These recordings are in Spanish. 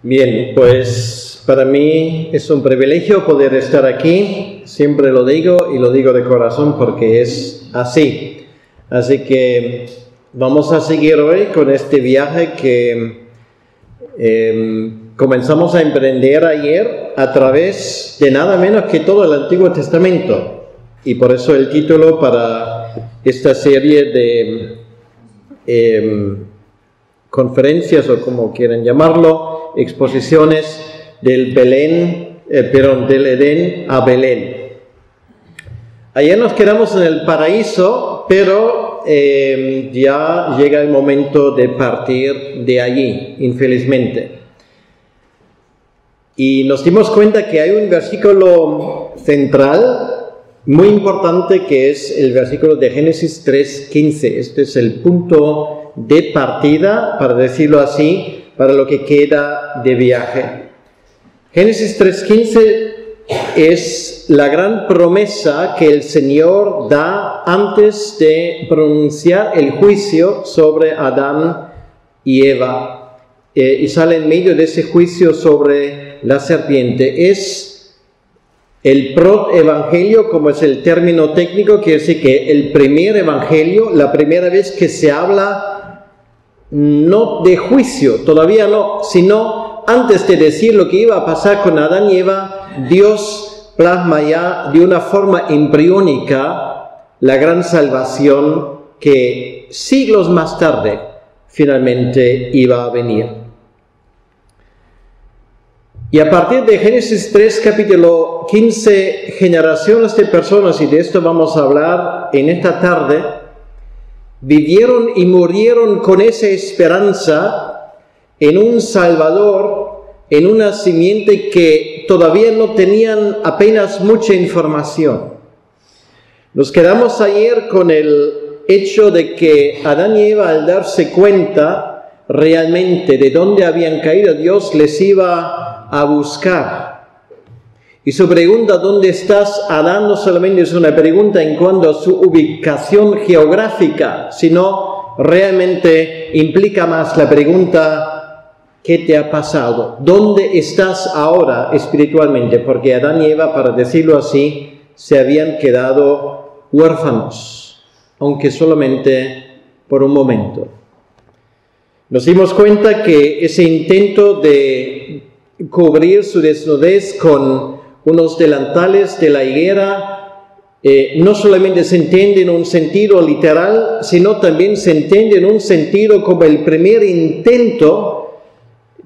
Bien, pues para mí es un privilegio poder estar aquí, siempre lo digo y lo digo de corazón porque es así. Así que vamos a seguir hoy con este viaje que comenzamos a emprender ayer a través de nada menos que todo el Antiguo Testamento. Y por eso el título para esta serie de conferencias o como quieran llamarlo, exposiciones del Edén a Belén. Ayer nos quedamos en el paraíso, pero ya llega el momento de partir de allí, infelizmente. Y nos dimos cuenta que hay un versículo central muy importante que es el versículo de Génesis 3:15. Este es el punto de partida, para decirlo así, para lo que queda de viaje. Génesis 3:15 es la gran promesa que el Señor da antes de pronunciar el juicio sobre Adán y Eva. Y sale en medio de ese juicio sobre la serpiente. Es el proevangelio, como es el término técnico, quiere decir que el primer evangelio, la primera vez que se habla no de juicio, todavía no, sino antes de decir lo que iba a pasar con Adán y Eva, Dios plasma ya de una forma embriónica la gran salvación que siglos más tarde finalmente iba a venir. Y a partir de Génesis 3, capítulo 15, generaciones de personas, y de esto vamos a hablar en esta tarde, vivieron y murieron con esa esperanza en un Salvador, en una simiente que todavía no tenían apenas mucha información. Nos quedamos ayer con el hecho de que Adán y Eva, al darse cuenta realmente de dónde habían caído, Dios les iba a buscar. Y su pregunta, ¿dónde estás, Adán?, no solamente es una pregunta en cuanto a su ubicación geográfica, sino realmente implica más la pregunta, ¿qué te ha pasado? ¿Dónde estás ahora espiritualmente? Porque Adán y Eva, para decirlo así, se habían quedado huérfanos, aunque solamente por un momento. Nos dimos cuenta que ese intento de cubrir su desnudez con unos delantales de la higuera, no solamente se entiende en un sentido literal, sino también se entiende en un sentido como el primer intento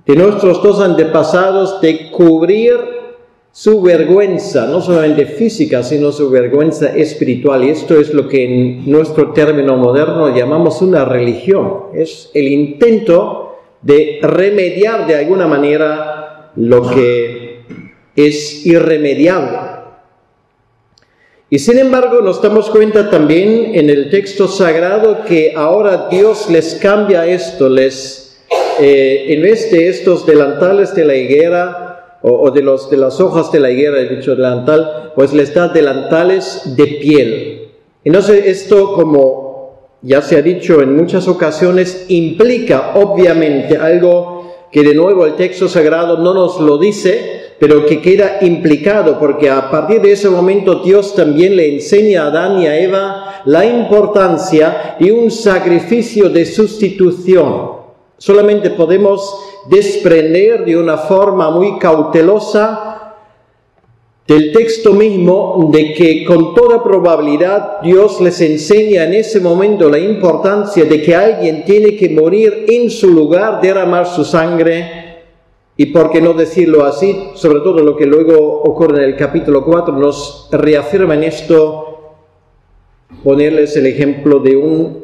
de nuestros dos antepasados de cubrir su vergüenza, no solamente física, sino su vergüenza espiritual. Y esto es lo que en nuestro término moderno llamamos una religión. Es el intento de remediar de alguna manera lo que es irremediable. Y sin embargo nos damos cuenta también en el texto sagrado que ahora Dios les cambia esto, en vez de estos delantales de la higuera o de las hojas de la higuera, he dicho delantal, pues les da delantales de piel. Entonces esto, como ya se ha dicho en muchas ocasiones, implica obviamente algo que de nuevo el texto sagrado no nos lo dice, pero que queda implicado, porque a partir de ese momento Dios también le enseña a Adán y a Eva la importancia de un sacrificio de sustitución. Solamente podemos desprender de una forma muy cautelosa del texto mismo de que con toda probabilidad Dios les enseña en ese momento la importancia de que alguien tiene que morir en su lugar, derramar su sangre. Y por qué no decirlo así, sobre todo lo que luego ocurre en el capítulo 4, nos reafirma en esto, ponerles el ejemplo de un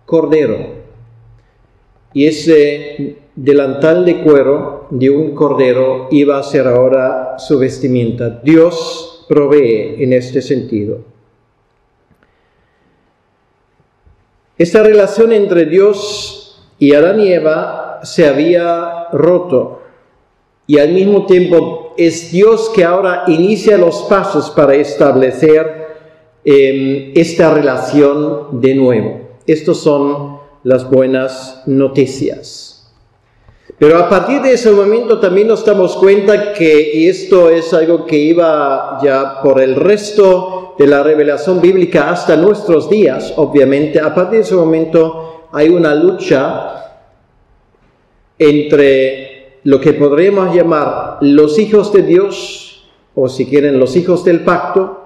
cordero. Y ese delantal de cuero de un cordero iba a ser ahora su vestimenta. Dios provee en este sentido. Esta relación entre Dios y Adán y Eva se había roto. Y al mismo tiempo es Dios que ahora inicia los pasos para establecer esta relación de nuevo. Estas son las buenas noticias. Pero a partir de ese momento también nos damos cuenta que, y esto es algo que iba ya por el resto de la revelación bíblica hasta nuestros días, obviamente, a partir de ese momento hay una lucha entre lo que podríamos llamar los hijos de Dios, o si quieren los hijos del pacto,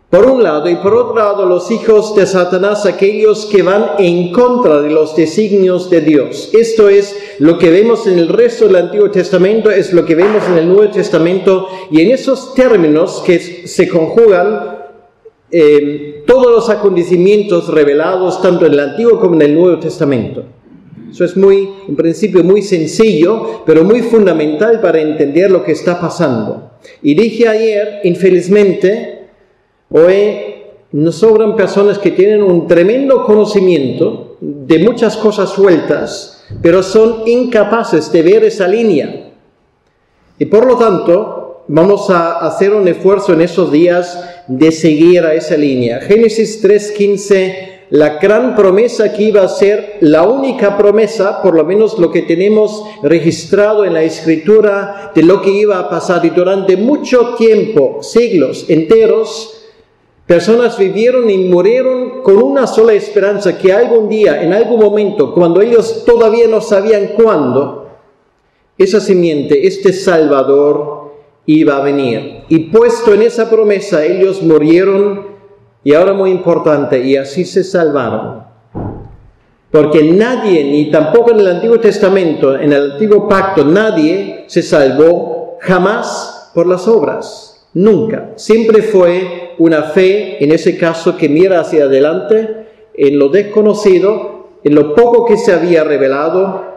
por un lado, y por otro lado los hijos de Satanás, aquellos que van en contra de los designios de Dios. Esto es lo que vemos en el resto del Antiguo Testamento, es lo que vemos en el Nuevo Testamento, y en esos términos que se conjugan todos los acontecimientos revelados tanto en el Antiguo como en el Nuevo Testamento. Eso es un principio muy sencillo, pero muy fundamental para entender lo que está pasando. Y dije ayer, infelizmente, hoy nos sobran personas que tienen un tremendo conocimiento de muchas cosas sueltas, pero son incapaces de ver esa línea. Y por lo tanto, vamos a hacer un esfuerzo en esos días de seguir a esa línea. Génesis 3:15, la gran promesa que iba a ser la única promesa, por lo menos lo que tenemos registrado en la Escritura, de lo que iba a pasar. Y durante mucho tiempo, siglos enteros, personas vivieron y murieron con una sola esperanza, que algún día, en algún momento, cuando ellos todavía no sabían cuándo, esa simiente, este Salvador, iba a venir. Y puesto en esa promesa, ellos murieron, y ahora muy importante, y así se salvaron. Porque nadie, ni tampoco en el Antiguo Testamento, en el Antiguo Pacto, nadie se salvó jamás por las obras. Nunca. Siempre fue una fe, en ese caso, que mira hacia adelante, en lo desconocido, en lo poco que se había revelado,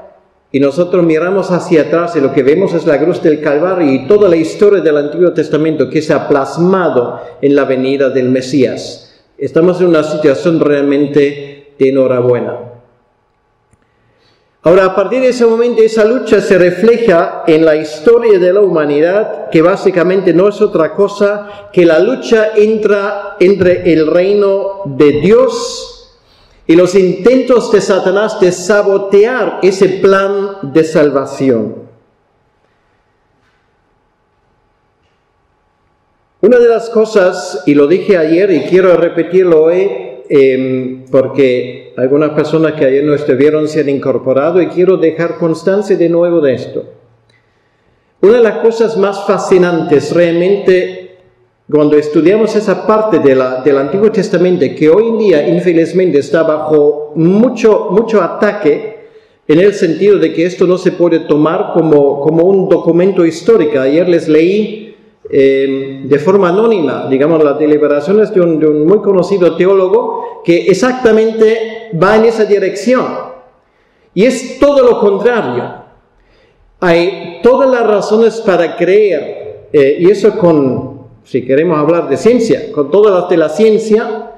y nosotros miramos hacia atrás y lo que vemos es la cruz del Calvario y toda la historia del Antiguo Testamento que se ha plasmado en la venida del Mesías. Estamos en una situación realmente de enhorabuena. Ahora, a partir de ese momento, esa lucha se refleja en la historia de la humanidad, que básicamente no es otra cosa que la lucha entre el reino de Dios y los intentos de Satanás de sabotear ese plan de salvación. Una de las cosas, y lo dije ayer y quiero repetirlo hoy, porque algunas personas que ayer no estuvieron se han incorporado y quiero dejar constancia de nuevo de esto. Una de las cosas más fascinantes realmente cuando estudiamos esa parte del Antiguo Testamento, que hoy en día infelizmente está bajo mucho ataque, en el sentido de que esto no se puede tomar como un documento histórico. Ayer les leí de forma anónima, digamos, las deliberaciones de un muy conocido teólogo que exactamente va en esa dirección. Y es todo lo contrario. Hay todas las razones para creer, y eso si queremos hablar de ciencia, con todas las de la ciencia,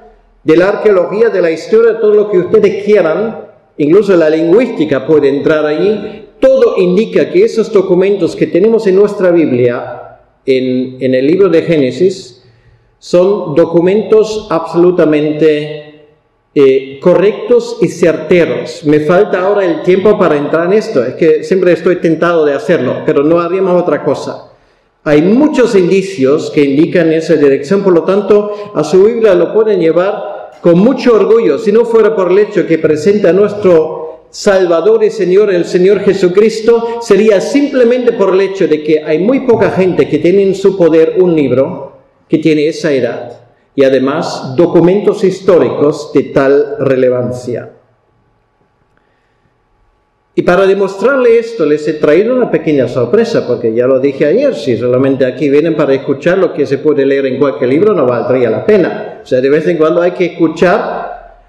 de la arqueología, de la historia, todo lo que ustedes quieran, incluso la lingüística puede entrar allí, todo indica que esos documentos que tenemos en nuestra Biblia, en el libro de Génesis, son documentos absolutamente correctos y certeros. Me falta ahora el tiempo para entrar en esto, es que siempre estoy tentado de hacerlo, pero no haríamos otra cosa. Hay muchos indicios que indican esa dirección, por lo tanto, a su Biblia lo pueden llevar con mucho orgullo, si no fuera por el hecho que presenta a nuestro Salvador y Señor, el Señor Jesucristo, sería simplemente por el hecho de que hay muy poca gente que tiene en su poder un libro que tiene esa edad, y además documentos históricos de tal relevancia. Y para demostrarle esto, les he traído una pequeña sorpresa, porque ya lo dije ayer, si solamente aquí vienen para escuchar lo que se puede leer en cualquier libro, no valdría la pena. O sea, de vez en cuando hay que escuchar,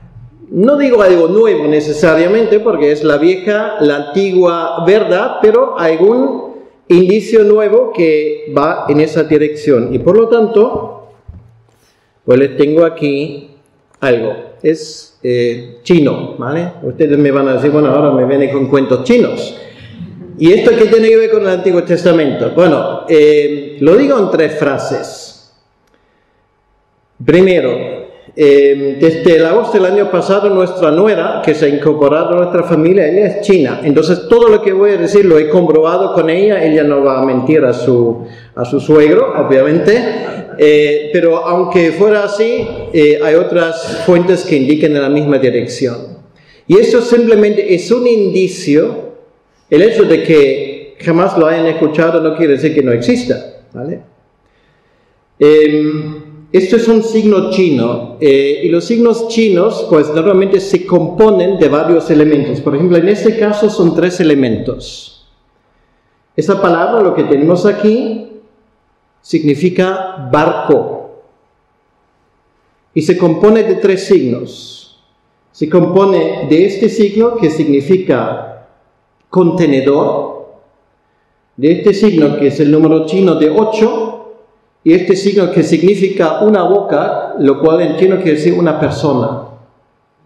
no digo algo nuevo necesariamente, porque es la antigua verdad, pero algún indicio nuevo que va en esa dirección. Y por lo tanto, pues les tengo aquí algo. Es chino, ¿vale? Ustedes me van a decir, bueno, ahora me vienen con cuentos chinos. ¿Y esto qué tiene que ver con el Antiguo Testamento? Bueno, lo digo en 3 frases. Primero, Desde el agosto del año pasado, nuestra nuera, que se ha incorporado a nuestra familia, ella es china. Entonces, todo lo que voy a decir lo he comprobado con ella. Ella no va a mentir a su suegro, obviamente. Pero aunque fuera así, hay otras fuentes que indican en la misma dirección. Y eso simplemente es un indicio. El hecho de que jamás lo hayan escuchado no quiere decir que no exista, ¿vale? Esto es un signo chino, y los signos chinos pues normalmente se componen de varios elementos. Por ejemplo, en este caso son 3 elementos. Esta palabra, lo que tenemos aquí, significa barco. Y se compone de 3 signos. Se compone de este signo que significa contenedor, de este signo que es el número chino de 8, y este signo que significa una boca, lo cual en chino quiere decir una persona.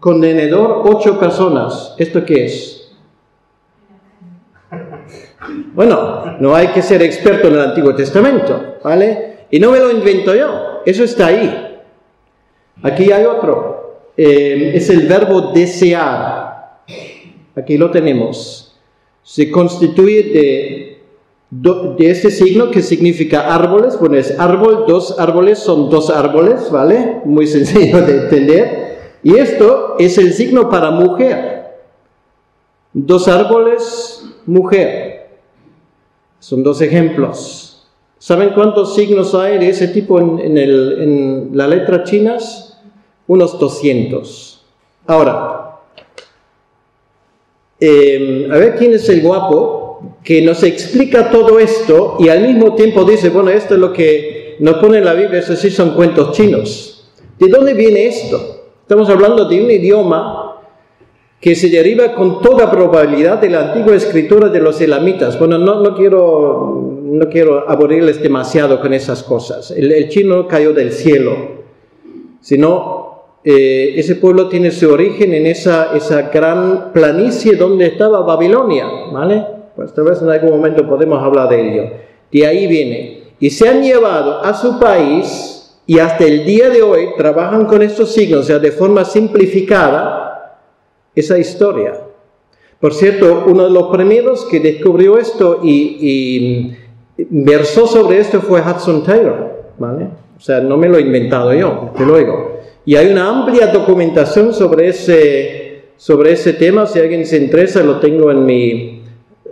Contenedor, 8 personas. ¿Esto qué es? Bueno, no hay que ser experto en el Antiguo Testamento, ¿vale? Y no me lo invento yo, eso está ahí. Aquí hay otro. Es el verbo desear. Aquí lo tenemos. Se constituye de este signo que significa árboles. Bueno, es árbol, 2 árboles son 2 árboles, ¿vale? Muy sencillo de entender. Y esto es el signo para mujer. 2 árboles, mujer. Son 2 ejemplos. ¿Saben cuántos signos hay de ese tipo en la letra chinas? Unos 200. Ahora, a ver quién es el guapo que nos explica todo esto y al mismo tiempo dice, bueno, esto es lo que nos pone en la Biblia, eso sí son cuentos chinos. ¿De dónde viene esto? Estamos hablando de un idioma que se deriva con toda probabilidad de la antigua escritura de los elamitas. Bueno, no quiero aburrirles demasiado con esas cosas. El chino cayó del cielo, sino ese pueblo tiene su origen en esa gran planicie donde estaba Babilonia, ¿vale? Pues tal vez en algún momento podemos hablar de ello. De ahí viene. Y se han llevado a su país y hasta el día de hoy trabajan con estos signos, o sea, de forma simplificada, esa historia. Por cierto, uno de los primeros que descubrió esto y versó sobre esto fue Hudson Taylor, ¿vale? O sea, no me lo he inventado yo, desde luego. Y hay una amplia documentación sobre ese tema. Si alguien se interesa, lo tengo en mi...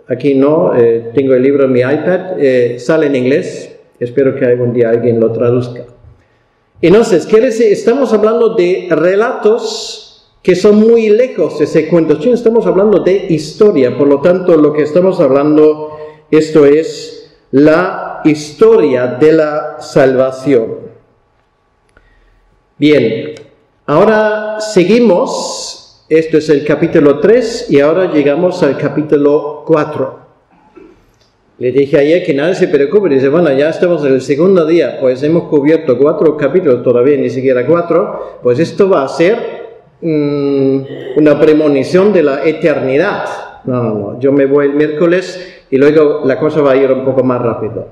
Aquí no, tengo el libro en mi iPad, sale en inglés, espero que algún día alguien lo traduzca. Entonces, ¿qué decir? Estamos hablando de relatos que son muy lejos de ese cuento chino, estamos hablando de historia, por lo tanto, lo que estamos hablando, esto es la historia de la salvación. Bien, ahora seguimos. Esto es el capítulo 3 y ahora llegamos al capítulo 4. Le dije ayer que nadie se preocupe, dice, bueno, ya estamos en el segundo día, pues hemos cubierto 4 capítulos, todavía ni siquiera 4, pues esto va a ser una premonición de la eternidad. No, yo me voy el miércoles y luego la cosa va a ir un poco más rápido.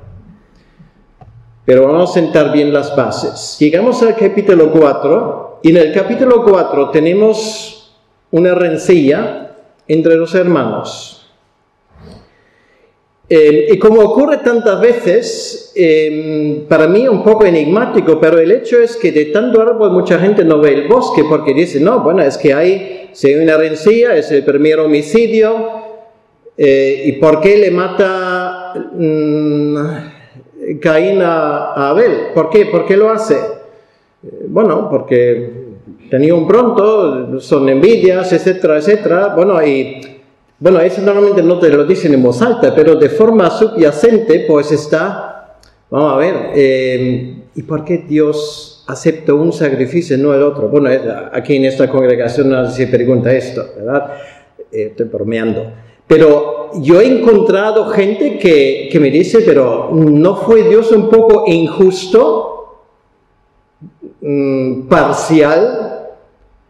Pero vamos a sentar bien las bases. Llegamos al capítulo 4 y en el capítulo 4 tenemos una rencilla entre los hermanos. Y como ocurre tantas veces, para mí un poco enigmático, pero el hecho es que de tanto árbol mucha gente no ve el bosque, porque dice, no, bueno, es que si hay una rencilla, es el primer homicidio, ¿y por qué le mata Caín a Abel? ¿Por qué? ¿Por qué lo hace? Bueno, porque tenía un pronto, son envidias, etcétera, etcétera. Bueno, eso normalmente no te lo dicen en voz alta, pero de forma subyacente, pues está, vamos a ver, ¿y por qué Dios acepta un sacrificio y no el otro? Bueno, aquí en esta congregación no se pregunta esto, ¿verdad? Estoy bromeando. Pero yo he encontrado gente que me dice, pero ¿no fue Dios un poco injusto? Parcial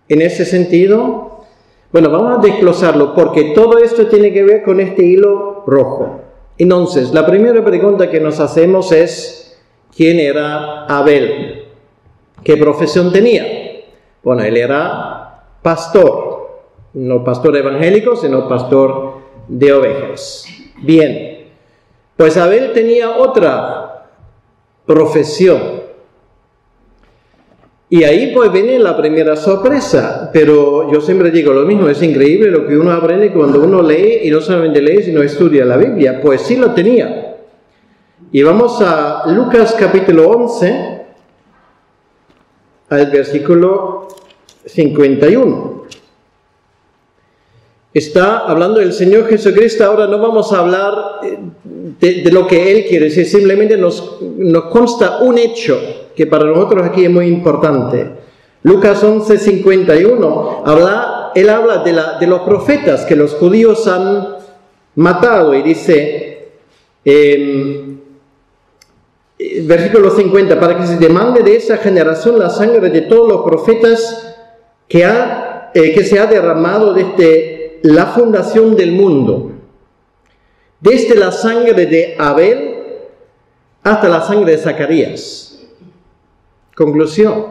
en ese sentido. Bueno, vamos a desglosarlo porque todo esto tiene que ver con este hilo rojo. Entonces, la primera pregunta que nos hacemos es, ¿quién era Abel? ¿Qué profesión tenía? Bueno, él era pastor, no pastor evangélico, sino pastor de ovejas. Bien, pues Abel tenía otra profesión. Y ahí pues viene la primera sorpresa, pero yo siempre digo lo mismo, es increíble lo que uno aprende cuando uno lee, y no solamente lee, sino estudia la Biblia. Pues sí lo tenía. Y vamos a Lucas capítulo 11, al versículo 51. Está hablando el Señor Jesucristo. Ahora no vamos a hablar de lo que Él quiere decir, simplemente nos consta un hecho que para nosotros aquí es muy importante. Lucas 11, 51, Él habla de los profetas que los judíos han matado y dice, versículo 50, para que se demande de esa generación la sangre de todos los profetas que se ha derramado desde la fundación del mundo, desde la sangre de Abel hasta la sangre de Zacarías. Conclusión,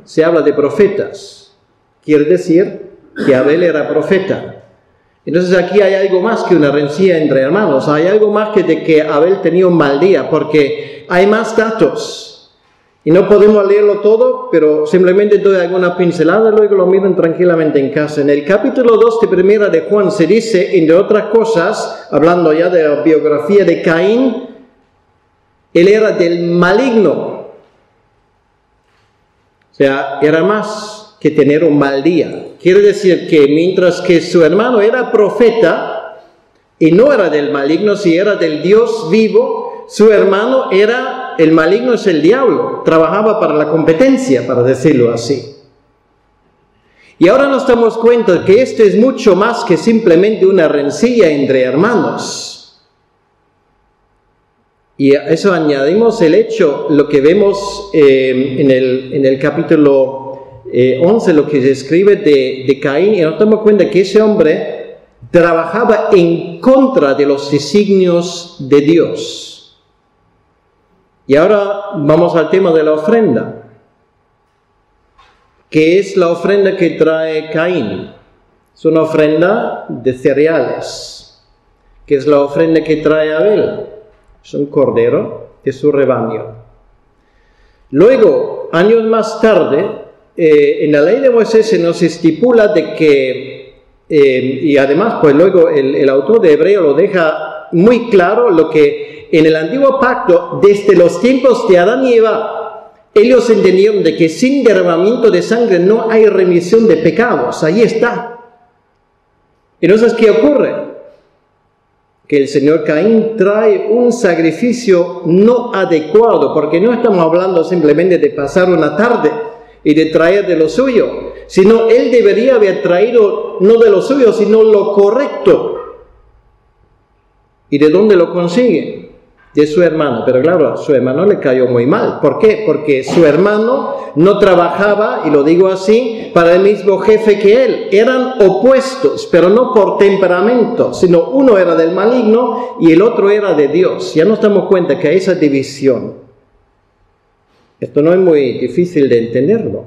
se habla de profetas, quiere decir que Abel era profeta. Entonces aquí hay algo más que una rencilla entre hermanos, hay algo más que de que Abel tenía un mal día, porque hay más datos. Y no podemos leerlo todo, pero simplemente doy alguna pincelada, luego lo miran tranquilamente en casa. En el capítulo 2 de Primera de Juan se dice, entre otras cosas, hablando ya de la biografía de Caín, él era del maligno. O sea, era más que tener un mal día. Quiere decir que mientras que su hermano era profeta, y no era del maligno, si era del Dios vivo, su hermano era, el maligno es el diablo, trabajaba para la competencia, para decirlo así. Y ahora nos damos cuenta que esto es mucho más que simplemente una rencilla entre hermanos. Y a eso añadimos el hecho, lo que vemos en el capítulo 11, lo que se escribe de Caín, y nos damos cuenta que ese hombre trabajaba en contra de los designios de Dios. Y ahora vamos al tema de la ofrenda. ¿Qué es la ofrenda que trae Caín? Es una ofrenda de cereales. ¿Qué es la ofrenda que trae Abel? Es un cordero de su rebaño. Luego, años más tarde, en la ley de Moisés se nos estipula de que, y además, pues luego el autor de Hebreo lo deja muy claro, lo que en el antiguo pacto, desde los tiempos de Adán y Eva, ellos entendieron de que sin derramamiento de sangre no hay remisión de pecados. Ahí está. Entonces, ¿qué ocurre? Que el señor Caín trae un sacrificio no adecuado, porque no estamos hablando simplemente de pasar una tarde y de traer de lo suyo, sino él debería haber traído no de lo suyo, sino lo correcto. ¿Y de dónde lo consigue? De su hermano. Pero claro, a su hermano le cayó muy mal. ¿Por qué? Porque su hermano no trabajaba, y lo digo así, para el mismo jefe que él. Eran opuestos, pero no por temperamento, sino uno era del maligno y el otro era de Dios. Ya nos damos cuenta que hay esa división. Esto no es muy difícil de entenderlo.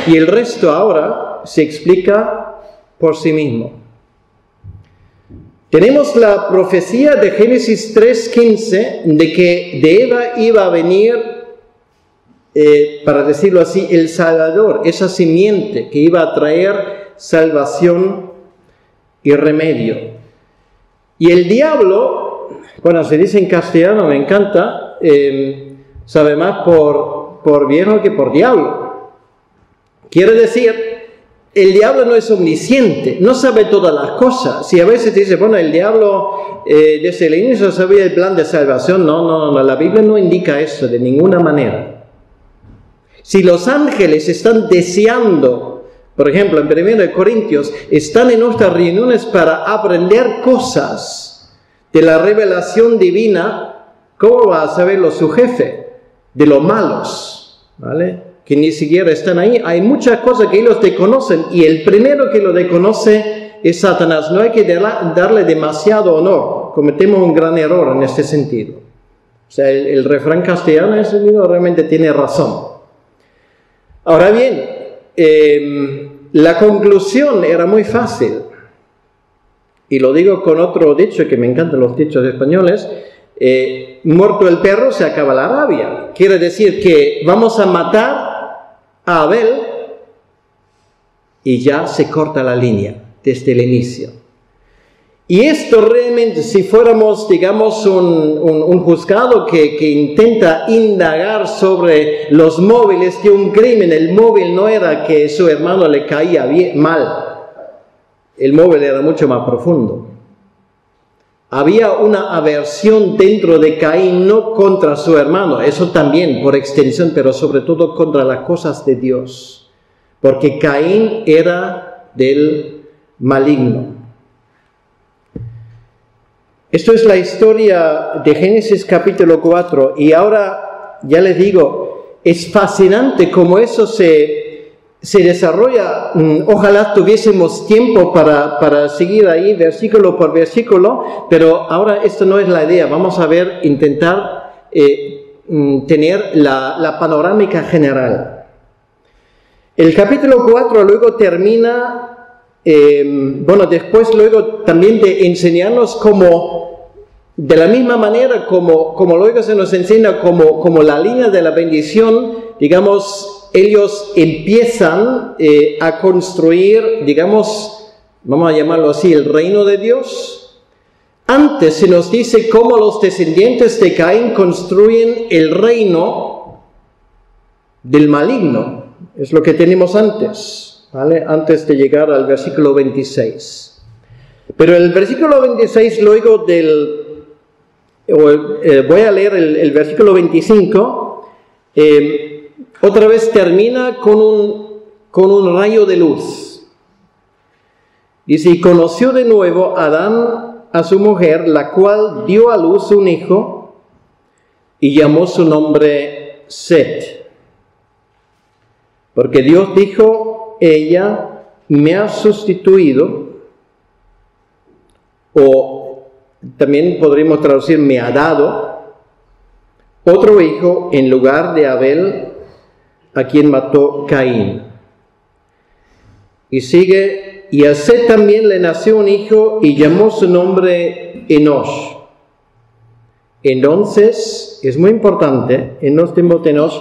Y el resto ahora se explica por sí mismo. Tenemos la profecía de Génesis 3:15 de que de Eva iba a venir, para decirlo así, el Salvador, esa simiente que iba a traer salvación y remedio. Y el diablo, bueno, se dice en castellano, me encanta, sabe más por viejo que por diablo. Quiere decir, el diablo no es omnisciente, no sabe todas las cosas. Si a veces dice, bueno, el diablo desde el inicio sabía el plan de salvación, no, la Biblia no indica eso de ninguna manera. Si los ángeles están deseando, por ejemplo, en 1 Corintios, están en nuestras reuniones para aprender cosas de la revelación divina, ¿cómo va a saberlo su jefe? De los malos, ¿vale? Que ni siquiera están ahí. Hay muchas cosas que ellos desconocen, y el primero que lo desconoce es Satanás. No hay que darle demasiado honor. Cometemos un gran error en este sentido. O sea, el refrán castellano realmente tiene razón. Ahora bien, la conclusión era muy fácil. Y lo digo con otro dicho, que me encantan los dichos españoles: muerto el perro, se acaba la rabia. Quiere decir que vamos a matar a Abel y ya se corta la línea desde el inicio. Y esto realmente, si fuéramos, digamos, un juzgado que intenta indagar sobre los móviles de un crimen, el móvil no era que su hermano le caía mal, el móvil era mucho más profundo. Había una aversión dentro de Caín, no contra su hermano, eso también por extensión, pero sobre todo contra las cosas de Dios, porque Caín era del maligno. Esto es la historia de Génesis capítulo 4, y ahora ya les digo, es fascinante cómo eso se desarrolla. Ojalá tuviésemos tiempo para seguir ahí versículo por versículo, pero ahora esto no es la idea. Vamos a ver, intentar tener la panorámica general. El capítulo 4 luego termina, después luego también de enseñarnos cómo, de la misma manera como luego se nos enseña como la línea de la bendición, digamos, ellos empiezan a construir, digamos, vamos a llamarlo así, el reino de Dios. Antes se nos dice cómo los descendientes de Caín construyen el reino del maligno. Es lo que tenemos antes, ¿vale? Antes de llegar al versículo 26. Pero el versículo 26 luego voy a leer el versículo 25, otra vez termina con un rayo de luz. Dice: y conoció de nuevo Adán a su mujer, la cual dio a luz un hijo, y llamó su nombre Set. Porque Dios dijo: ella me ha sustituido, o también podríamos traducir: me ha dado otro hijo en lugar de Abel, a quien mató Caín. Y sigue: y a Set también le nació un hijo, y llamó su nombre Enosh. Entonces, es muy importante, en los tiempos de Enosh,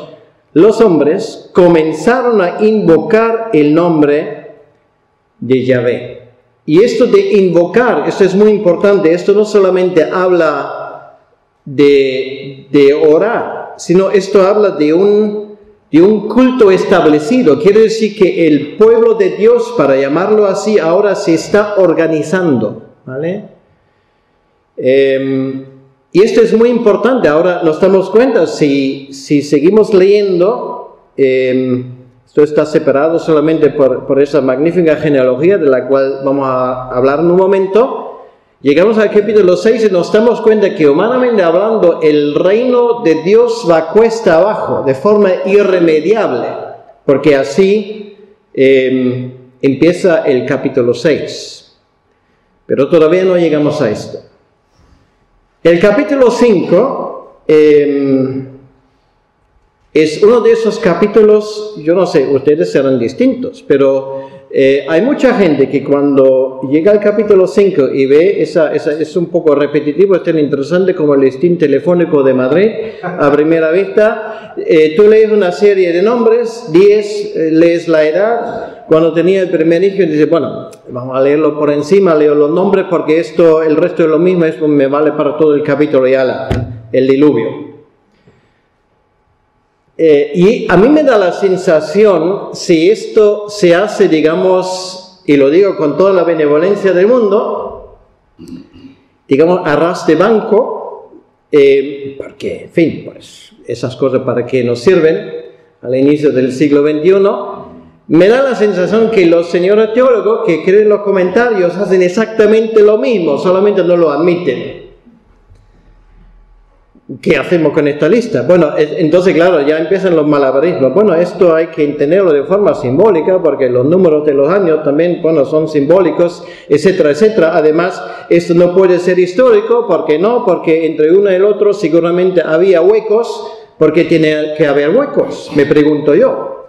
los hombres comenzaron a invocar el nombre de Yahvé. Y esto de invocar, esto es muy importante. Esto no solamente habla de orar, sino esto habla de un culto establecido. Quiere decir que el pueblo de Dios, para llamarlo así, ahora se está organizando, ¿vale? Y esto es muy importante. Ahora nos damos cuenta, si seguimos leyendo, esto está separado solamente por esa magnífica genealogía de la cual vamos a hablar en un momento. Llegamos al capítulo 6 y nos damos cuenta que, humanamente hablando, el reino de Dios va cuesta abajo de forma irremediable, porque así empieza el capítulo 6. Pero todavía no llegamos a esto. El capítulo 5 es uno de esos capítulos, yo no sé, ustedes serán distintos, pero hay mucha gente que cuando llega al capítulo 5 y ve es un poco repetitivo, es tan interesante como el listín telefónico de Madrid a primera vista. Tú lees una serie de nombres, 10, lees la edad, cuando tenía el primer hijo, y dices: bueno, vamos a leerlo por encima, leo los nombres porque el resto es lo mismo, eso me vale para todo el capítulo y el diluvio. Y a mí me da la sensación, si esto se hace, digamos, y lo digo con toda la benevolencia del mundo, digamos, a ras de banco, porque, en fin, pues esas cosas para qué nos sirven al inicio del siglo XXI, me da la sensación que los señores teólogos que creen los comentarios hacen exactamente lo mismo, solamente no lo admiten. ¿Qué hacemos con esta lista? Bueno, entonces claro, ya empiezan los malabarismos. Bueno, esto hay que entenderlo de forma simbólica, porque los números de los años también, bueno, son simbólicos, etcétera, etcétera. Además, esto no puede ser histórico, ¿por qué no? Porque entre uno y el otro seguramente había huecos, porque tiene que haber huecos, me pregunto yo.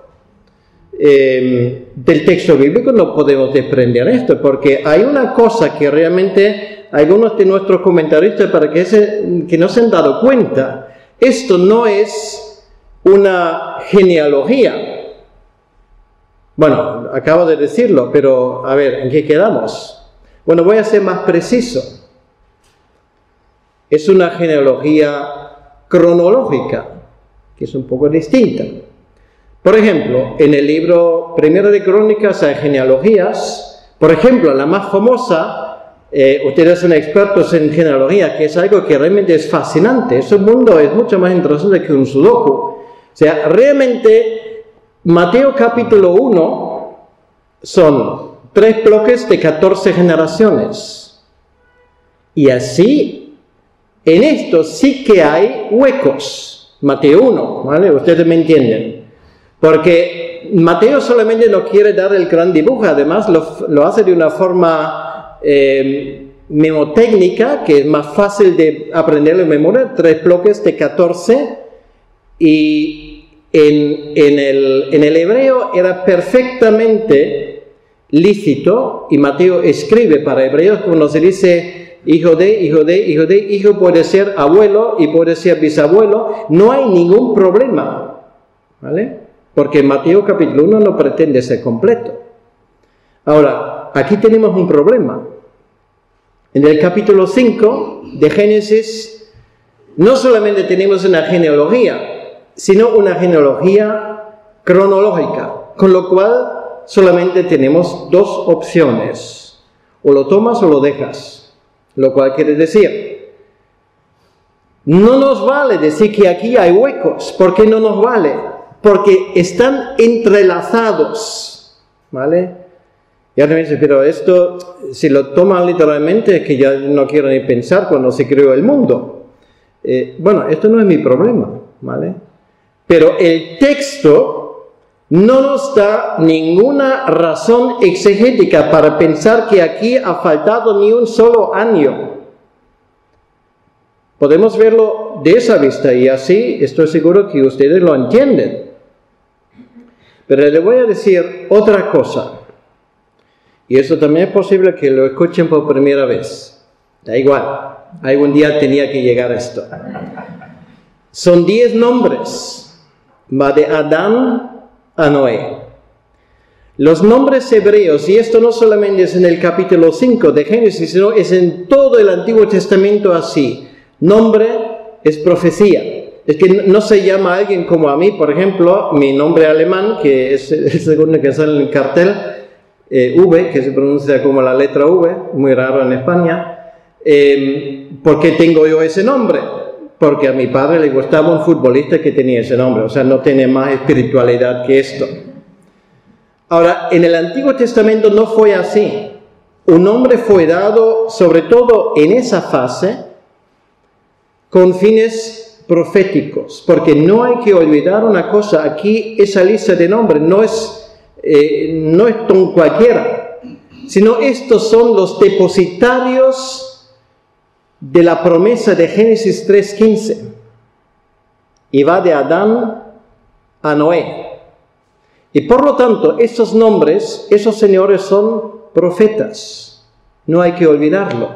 del texto bíblico no podemos desprender esto, porque hay una cosa que realmente algunos de nuestros comentaristas que no se han dado cuenta. Esto no es una genealogía. Bueno, acabo de decirlo, pero a ver, ¿en qué quedamos? Bueno, voy a ser más preciso. Es una genealogía cronológica, que es un poco distinta. Por ejemplo, en el libro Primero de Crónicas hay genealogías. Por ejemplo, la más famosa, ustedes son expertos en genealogía, que es algo que realmente es fascinante. Ese mundo es mucho más interesante que un sudoku. O sea, realmente, Mateo capítulo 1 son 3 bloques de 14 generaciones. Y así, en esto sí que hay huecos. Mateo 1, ¿vale? Ustedes me entienden. Porque Mateo solamente no quiere dar el gran dibujo, además lo hace de una forma memotécnica, que es más fácil de aprender de memoria, 3 bloques de 14, y en el hebreo era perfectamente lícito, y Mateo escribe para hebreos cuando se dice hijo de, hijo de, hijo de, hijo puede ser abuelo y puede ser bisabuelo, no hay ningún problema, ¿vale? Porque Mateo capítulo 1 no pretende ser completo. Ahora, aquí tenemos un problema. En el capítulo 5 de Génesis, no solamente tenemos una genealogía, sino una genealogía cronológica, con lo cual solamente tenemos 2 opciones. O lo tomas o lo dejas. Lo cual quiere decir, no nos vale decir que aquí hay huecos. ¿Por qué no nos vale? Porque están entrelazados, ¿vale? Y ahora me dice, pero esto, si lo toman literalmente, es que ya no quiero ni pensar cuando se creó el mundo. Bueno, esto no es mi problema, ¿vale? Pero el texto no nos da ninguna razón exegética para pensar que aquí ha faltado ni un solo año. Podemos verlo de esa vista y así estoy seguro que ustedes lo entienden. Pero le voy a decir otra cosa. Y eso también es posible que lo escuchen por primera vez. Da igual. Algún día tenía que llegar a esto. Son 10 nombres. Va de Adán a Noé. Los nombres hebreos, y esto no solamente es en el capítulo 5 de Génesis, sino es en todo el Antiguo Testamento así. Nombre es profecía. Es que no se llama a alguien como a mí, por ejemplo, mi nombre alemán, que es el segundo que sale en el cartel, V, que se pronuncia como la letra V, muy raro en España. ¿Por qué tengo yo ese nombre? Porque a mi padre le gustaba un futbolista que tenía ese nombre, o sea, no tiene más espiritualidad que esto. Ahora, en el Antiguo Testamento no fue así. Un nombre fue dado, sobre todo en esa fase, con fines proféticos, porque no hay que olvidar una cosa, aquí esa lista de nombres no es don cualquiera, sino estos son los depositarios de la promesa de Génesis 3:15, y va de Adán a Noé. Y por lo tanto, estos nombres, esos señores son profetas, no hay que olvidarlo.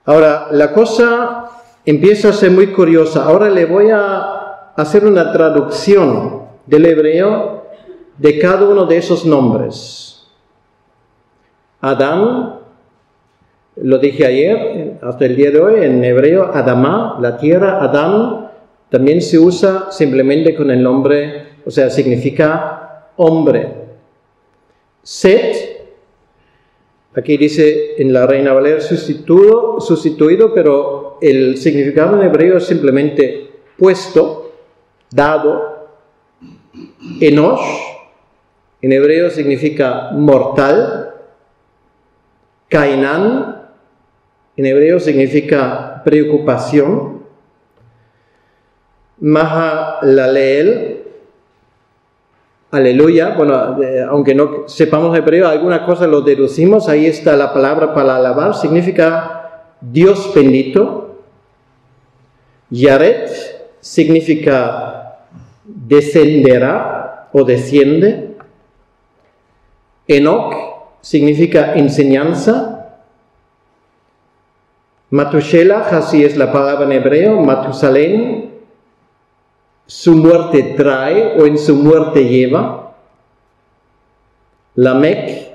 Ahora, la cosa empieza a ser muy curiosa. Ahora le voy a hacer una traducción del hebreo de cada uno de esos nombres. Adán, lo dije ayer, hasta el día de hoy, en hebreo, Adamá, la tierra. Adán también se usa simplemente con el nombre, o sea, significa hombre. Set, aquí dice en la Reina Valera sustituido, pero el significado en hebreo es simplemente puesto, dado. Enosh, en hebreo significa mortal. Cainán, en hebreo significa preocupación. Mahalaleel, aleluya. Bueno, aunque no sepamos hebreo, alguna cosa lo deducimos. Ahí está la palabra para alabar, significa Dios bendito. Yaret significa descenderá o desciende. Enoc significa enseñanza. Matushelach, así es la palabra en hebreo, Matusalén, su muerte trae o en su muerte lleva. Lamec,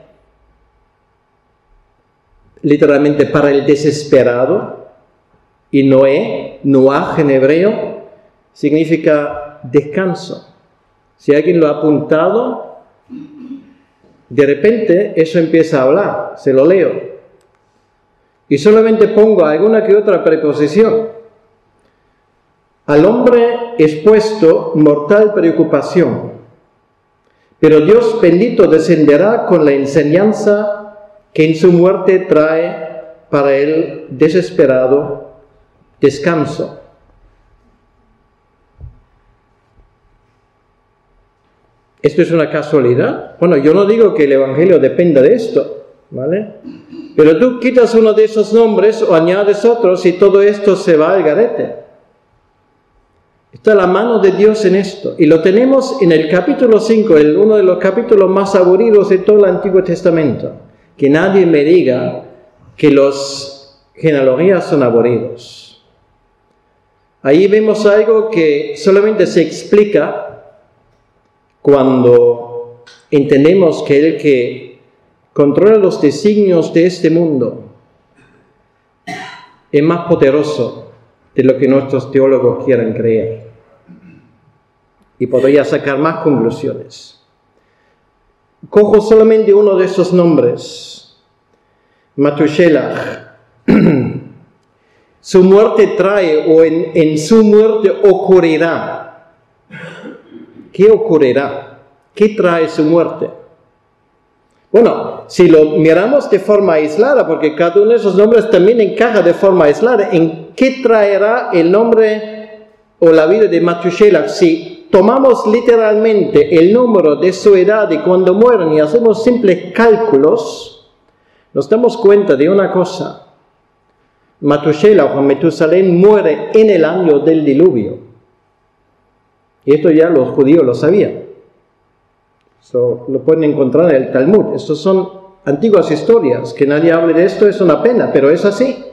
literalmente para el desesperado. Y Noé, Noach en hebreo, significa descanso. Si alguien lo ha apuntado, de repente eso empieza a hablar, se lo leo. Y solamente pongo alguna que otra preposición. Al hombre expuesto mortal preocupación, pero Dios bendito descenderá con la enseñanza que en su muerte trae para el desesperado descanso. ¿Esto es una casualidad? Bueno, yo no digo que el Evangelio dependa de esto, ¿vale? Pero tú quitas uno de esos nombres o añades otros y todo esto se va al garete. Está la mano de Dios en esto. Y lo tenemos en el capítulo 5, uno de los capítulos más aburridos de todo el Antiguo Testamento. Que nadie me diga que los genealogías son aburridos. Ahí vemos algo que solamente se explica cuando entendemos que el que controla los designios de este mundo es más poderoso de lo que nuestros teólogos quieran creer. Y podría sacar más conclusiones. Cojo solamente uno de esos nombres. Matushelach. Su muerte trae o en su muerte ocurrirá. ¿Qué ocurrirá? ¿Qué trae su muerte? Bueno, si lo miramos de forma aislada, porque cada uno de esos nombres también encaja de forma aislada, ¿en qué traerá el nombre o la vida de Matushelach? Si tomamos literalmente el número de su edad y cuando mueren y hacemos simples cálculos, nos damos cuenta de una cosa. Matushelach o Metusalén muere en el año del diluvio. Y esto ya los judíos lo sabían. Eso lo pueden encontrar en el Talmud. Estas son antiguas historias. Que nadie hable de esto es una pena, pero es así.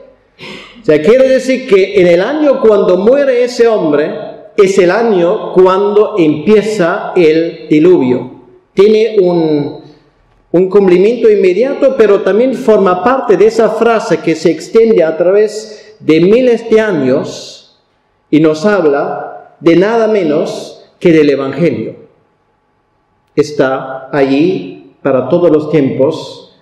O sea, quiere decir que en el año cuando muere ese hombre, es el año cuando empieza el diluvio. Tiene un cumplimiento inmediato, pero también forma parte de esa frase que se extiende a través de miles de años y nos habla de nada menos que del Evangelio. Está allí para todos los tiempos.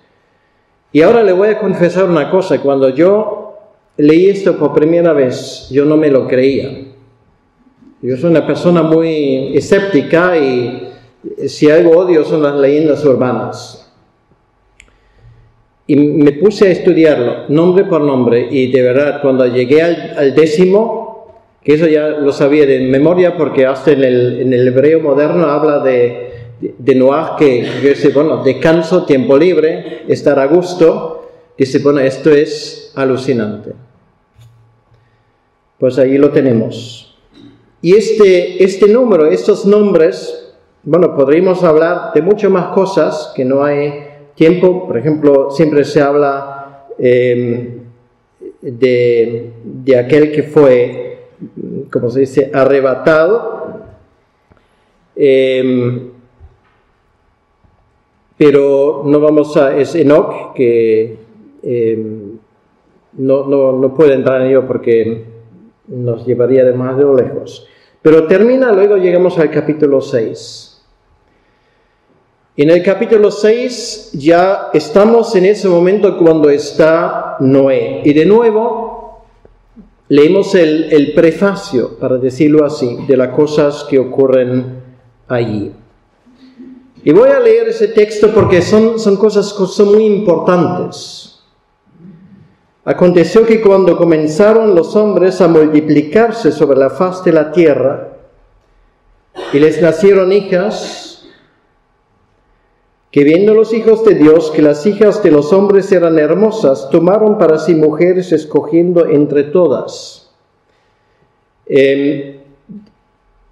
Y ahora le voy a confesar una cosa. Cuando yo leí esto por primera vez, yo no me lo creía. Yo soy una persona muy escéptica y si algo odio son las leyendas urbanas. Y me puse a estudiarlo, nombre por nombre, y de verdad, cuando llegué al 10º, que eso ya lo sabía de memoria, porque hasta en el hebreo moderno habla de Noach, que dice, bueno, descanso, tiempo libre, estar a gusto, dice, bueno, esto es alucinante. Pues ahí lo tenemos. Y este número, estos nombres, bueno, podríamos hablar de muchas más cosas que no hay tiempo. Por ejemplo, siempre se habla de aquel que fue, como se dice, arrebatado. Pero no vamos a... Es Enoc, que no puede entrar en ello porque nos llevaría demasiado lejos. Pero termina, luego llegamos al capítulo 6. En el capítulo 6 ya estamos en ese momento cuando está Noé. Y de nuevo leemos el prefacio, para decirlo así, de las cosas que ocurren allí. Y voy a leer ese texto porque son cosas que son muy importantes. Aconteció que cuando comenzaron los hombres a multiplicarse sobre la faz de la tierra, y les nacieron hijas, que viendo los hijos de Dios que las hijas de los hombres eran hermosas, tomaron para sí mujeres escogiendo entre todas.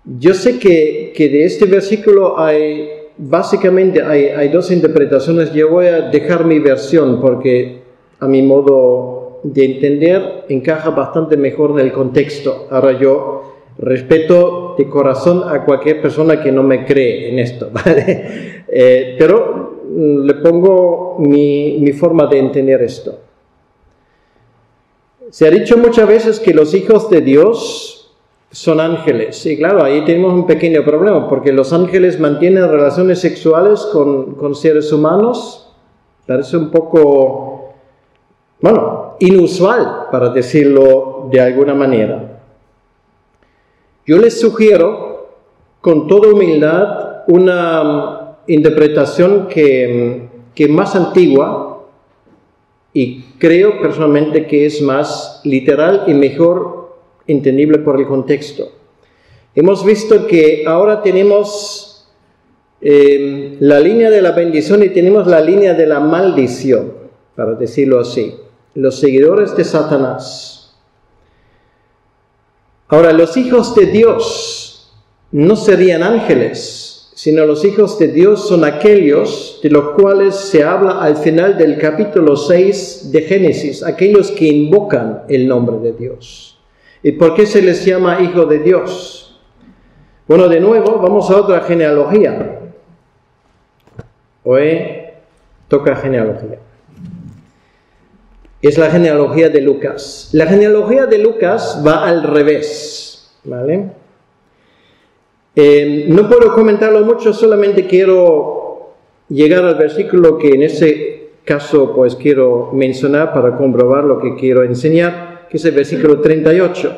Yo sé que de este versículo básicamente hay dos interpretaciones. Yo voy a dejar mi versión porque a mi modo de entender encaja bastante mejor en el contexto. Ahora yo respeto de corazón a cualquier persona que no me cree en esto, ¿vale? Pero le pongo mi forma de entender esto. Se ha dicho muchas veces que los hijos de Dios son ángeles. Y claro, ahí tenemos un pequeño problema, porque los ángeles mantienen relaciones sexuales con seres humanos. Parece un poco, bueno, inusual, para decirlo de alguna manera. Yo les sugiero, con toda humildad, una interpretación que es más antigua y creo personalmente que es más literal y mejor entendible por el contexto. Hemos visto que ahora tenemos la línea de la bendición y tenemos la línea de la maldición, para decirlo así. Los seguidores de Satanás. Ahora, los hijos de Dios no serían ángeles, sino los hijos de Dios son aquellos de los cuales se habla al final del capítulo 6 de Génesis, aquellos que invocan el nombre de Dios. ¿Y por qué se les llama hijo de Dios? Bueno, de nuevo, vamos a otra genealogía. Hoy toca genealogía. Es la genealogía de Lucas. La genealogía de Lucas va al revés, ¿vale? No puedo comentarlo mucho, solamente quiero llegar al versículo que en este caso pues quiero mencionar para comprobar lo que quiero enseñar, que es el versículo 38.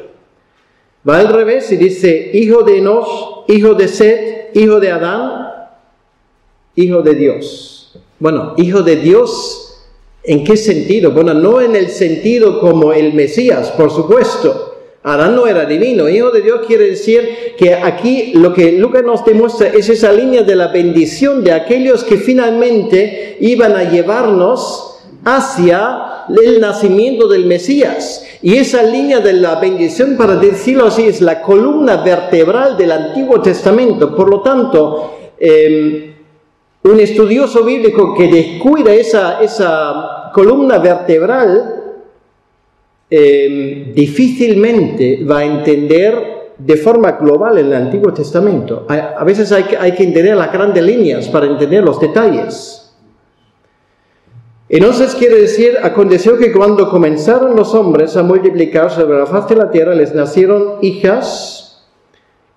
Va al revés y dice, hijo de Enosh, hijo de Set, hijo de Adán, hijo de Dios. Bueno, hijo de Dios, ¿en qué sentido? Bueno, no en el sentido como el Mesías, por supuesto. Adán no era divino. Hijo de Dios quiere decir que aquí lo que Lucas nos demuestra es esa línea de la bendición de aquellos que finalmente iban a llevarnos hacia el nacimiento del Mesías. Y esa línea de la bendición, para decirlo así, es la columna vertebral del Antiguo Testamento. Por lo tanto, un estudioso bíblico que descuida esa columna vertebral difícilmente va a entender de forma global el Antiguo Testamento. A veces hay que entender las grandes líneas para entender los detalles. Entonces quiere decir, aconteció que cuando comenzaron los hombres a multiplicar sobre la faz de la tierra, les nacieron hijas,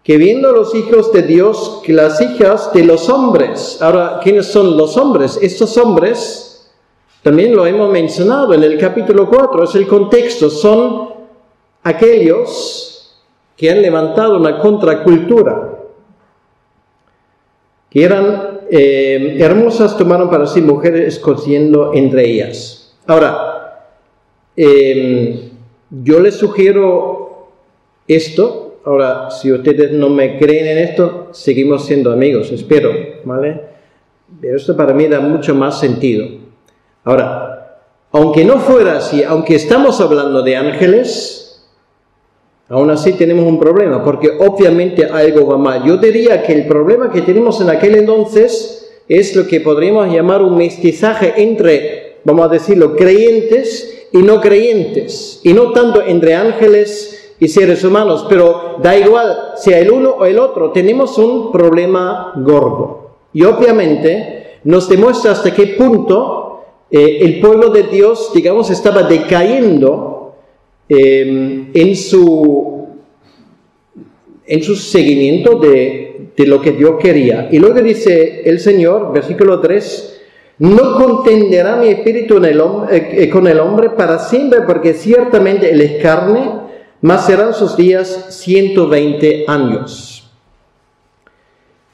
que viendo los hijos de Dios, que las hijas de los hombres. Ahora, ¿quiénes son los hombres? Estos hombres, también lo hemos mencionado en el capítulo 4, es el contexto, son aquellos que han levantado una contracultura, que eran hermosas, tomaron para sí mujeres escogiendo entre ellas. Ahora, yo les sugiero esto. Ahora, si ustedes no me creen en esto, seguimos siendo amigos, espero, ¿vale? Pero esto para mí da mucho más sentido. Ahora, aunque no fuera así, aunque estamos hablando de ángeles, aún así tenemos un problema, porque obviamente algo va mal. Yo diría que el problema que tenemos en aquel entonces es lo que podríamos llamar un mestizaje entre, vamos a decirlo, creyentes y no creyentes. Y no tanto entre ángeles y seres humanos, pero da igual, sea el uno o el otro, tenemos un problema gordo. Y obviamente nos demuestra hasta qué punto el pueblo de Dios, digamos, estaba decayendo en su seguimiento de lo que Dios quería. Y luego dice el Señor, versículo 3, no contenderá mi espíritu con el hombre para siempre, porque ciertamente él es carne, mas serán sus días 120 años.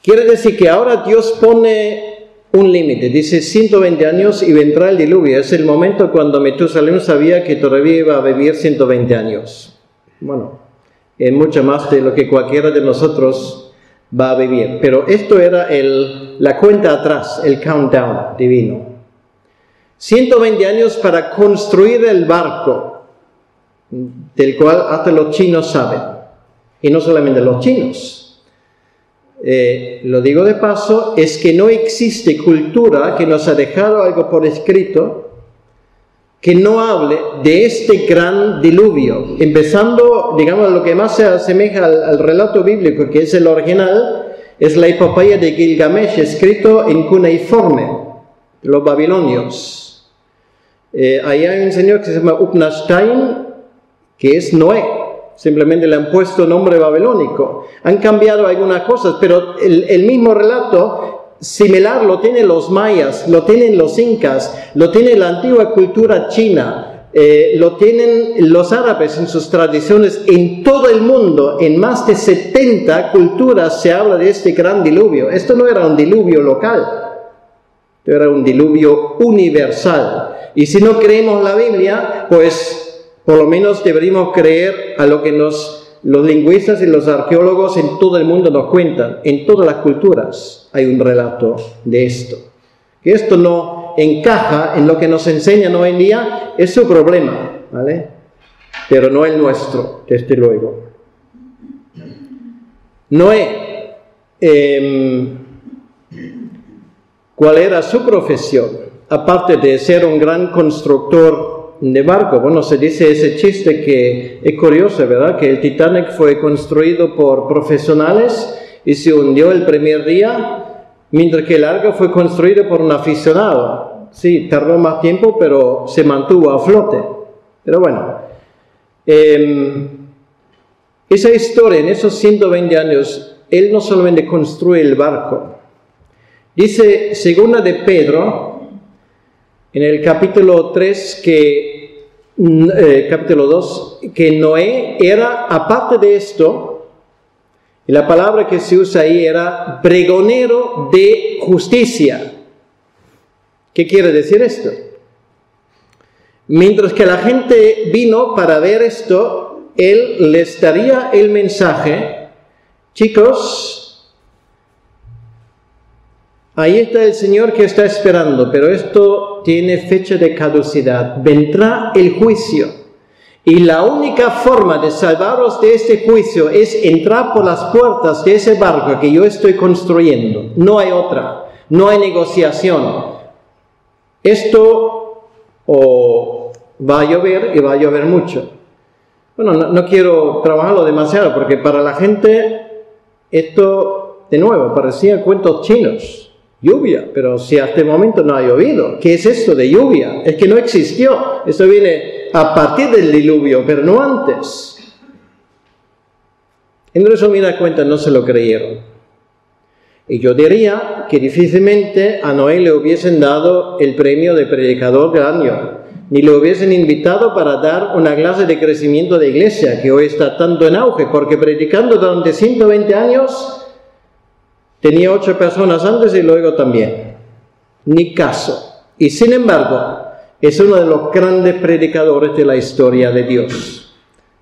Quiere decir que ahora Dios pone un límite, dice 120 años y vendrá el diluvio. Es el momento cuando Metusalén sabía que todavía iba a vivir 120 años. Bueno, es mucho más de lo que cualquiera de nosotros va a vivir. Pero esto era la cuenta atrás, el countdown divino. 120 años para construir el barco, del cual hasta los chinos saben. Y no solamente los chinos. lo digo de paso, es que no existe cultura que nos ha dejado algo por escrito que no hable de este gran diluvio, empezando, digamos, lo que más se asemeja al relato bíblico, que es el original, es la epopeya de Gilgamesh, escrito en cuneiforme, los babilonios. Ahí hay un señor que se llama Upnashtain, que es Noé, simplemente le han puesto nombre babilónico. Han cambiado algunas cosas, pero el mismo relato similar lo tienen los mayas, lo tienen los incas, lo tiene la antigua cultura china, lo tienen los árabes en sus tradiciones. En todo el mundo, en más de 70 culturas se habla de este gran diluvio. Esto no era un diluvio local, era un diluvio universal. Y si no creemos la Biblia, pues por lo menos deberíamos creer a lo que los lingüistas y los arqueólogos en todo el mundo nos cuentan. En todas las culturas hay un relato de esto. Que esto no encaja en lo que nos enseñan hoy en día es su problema, ¿vale? Pero no el nuestro, desde luego. Noé, ¿cuál era su profesión? Aparte de ser un gran constructor de barco. Bueno, se dice ese chiste que es curioso, ¿verdad? Que el Titanic fue construido por profesionales y se hundió el primer día, mientras que el barco fue construido por un aficionado. Sí, tardó más tiempo, pero se mantuvo a flote. Pero bueno, esa historia, en esos 120 años, él no solamente construye el barco. Dice segunda de Pedro, en el capítulo 3, capítulo 2, que Noé era, aparte de esto, y la palabra que se usa ahí era pregonero de justicia. ¿Qué quiere decir esto? Mientras que la gente vino para ver esto, él les daría el mensaje: chicos, ahí está el Señor que está esperando, pero esto tiene fecha de caducidad. Vendrá el juicio. Y la única forma de salvaros de este juicio es entrar por las puertas de ese barco que yo estoy construyendo. No hay otra. No hay negociación. Esto o va a llover y va a llover mucho. Bueno, no quiero trabajarlo demasiado porque para la gente esto, de nuevo, parecía cuentos chinos. Lluvia, pero si hasta el momento no ha llovido. ¿Qué es esto de lluvia? Es que no existió. Esto viene a partir del diluvio, pero no antes. En resumidas cuentas, no se lo creyeron. Y yo diría que difícilmente a Noé le hubiesen dado el premio de predicador del año, ni le hubiesen invitado para dar una clase de crecimiento de iglesia, que hoy está tanto en auge, porque predicando durante 120 años... tenía 8 personas antes y luego también. Ni caso. Y sin embargo, es uno de los grandes predicadores de la historia de Dios.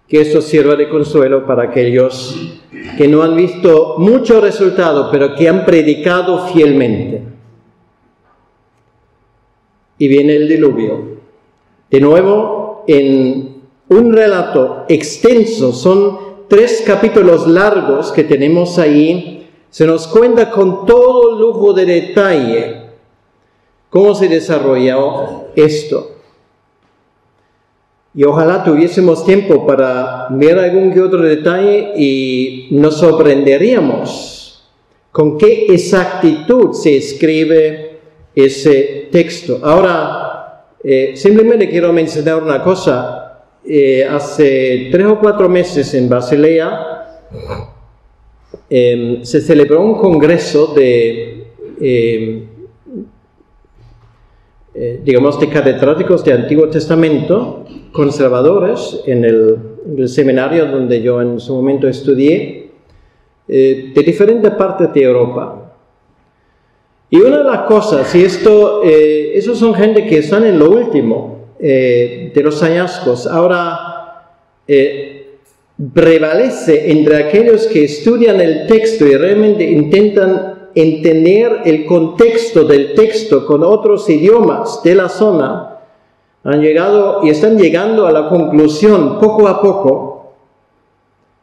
Que esto sirva de consuelo para aquellos que no han visto mucho resultado, pero que han predicado fielmente. Y viene el diluvio. De nuevo, en un relato extenso, son 3 capítulos largos que tenemos ahí. Se nos cuenta con todo lujo de detalle cómo se desarrolló esto. Y ojalá tuviésemos tiempo para ver algún que otro detalle y nos sorprenderíamos con qué exactitud se escribe ese texto. Ahora, simplemente quiero mencionar una cosa. Hace 3 o 4 meses en Basilea, se celebró un congreso de catedráticos de Antiguo Testamento, conservadores, en el seminario donde yo en su momento estudié, de diferentes partes de Europa. Y una de las cosas, y esos son gente que están en lo último de los hallazgos, ahora prevalece entre aquellos que estudian el texto y realmente intentan entender el contexto del texto con otros idiomas de la zona, han llegado y están llegando a la conclusión poco a poco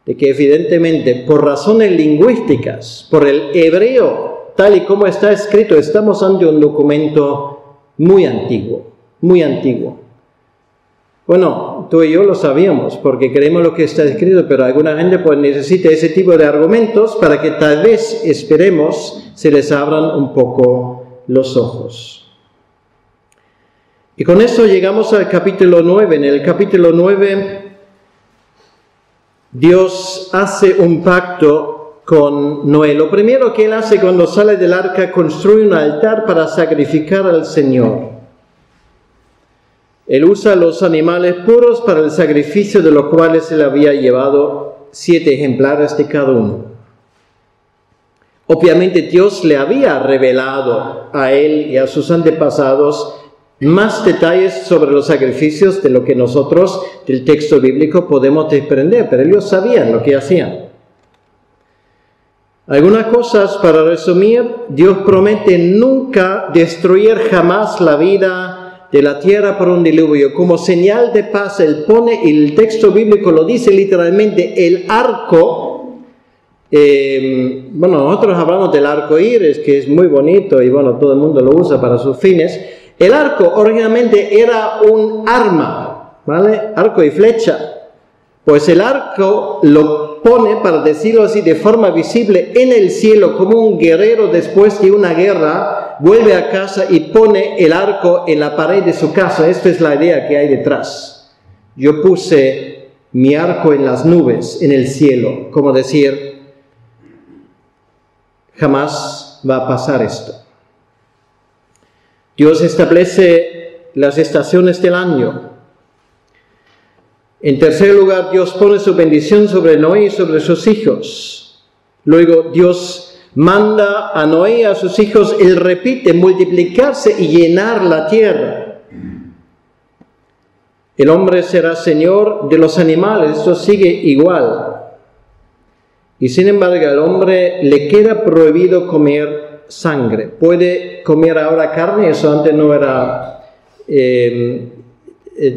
de que evidentemente por razones lingüísticas, por el hebreo tal y como está escrito, estamos ante un documento muy antiguo, muy antiguo. Bueno, tú y yo lo sabíamos porque creemos lo que está escrito, pero alguna gente pues necesita ese tipo de argumentos para que tal vez, esperemos, se les abran un poco los ojos. Y con eso llegamos al capítulo 9. En el capítulo 9, Dios hace un pacto con Noé. Lo primero que él hace cuando sale del arca, construye un altar para sacrificar al Señor. Él usa los animales puros para el sacrificio, de los cuales él había llevado 7 ejemplares de cada uno. Obviamente Dios le había revelado a él y a sus antepasados más detalles sobre los sacrificios de lo que nosotros del texto bíblico podemos desprender, pero ellos sabían lo que hacían. Algunas cosas para resumir: Dios promete nunca destruir jamás la vida de la tierra por un diluvio. Como señal de paz, él pone, y el texto bíblico lo dice literalmente, el arco. Bueno, nosotros hablamos del arco iris, que es muy bonito y bueno, todo el mundo lo usa para sus fines. El arco originalmente era un arma, ¿vale? Arco y flecha. Pues el arco lo pone, para decirlo así, de forma visible en el cielo, como un guerrero después de una guerra vuelve a casa y pone el arco en la pared de su casa. Esta es la idea que hay detrás. Yo puse mi arco en las nubes, en el cielo, como decir, jamás va a pasar esto. Dios establece las estaciones del año. En tercer lugar, Dios pone su bendición sobre Noé y sobre sus hijos. Luego Dios manda a Noé y a sus hijos, él repite, multiplicarse y llenar la tierra. El hombre será señor de los animales, esto sigue igual. Y sin embargo, al hombre le queda prohibido comer sangre. Puede comer ahora carne, eso antes no era,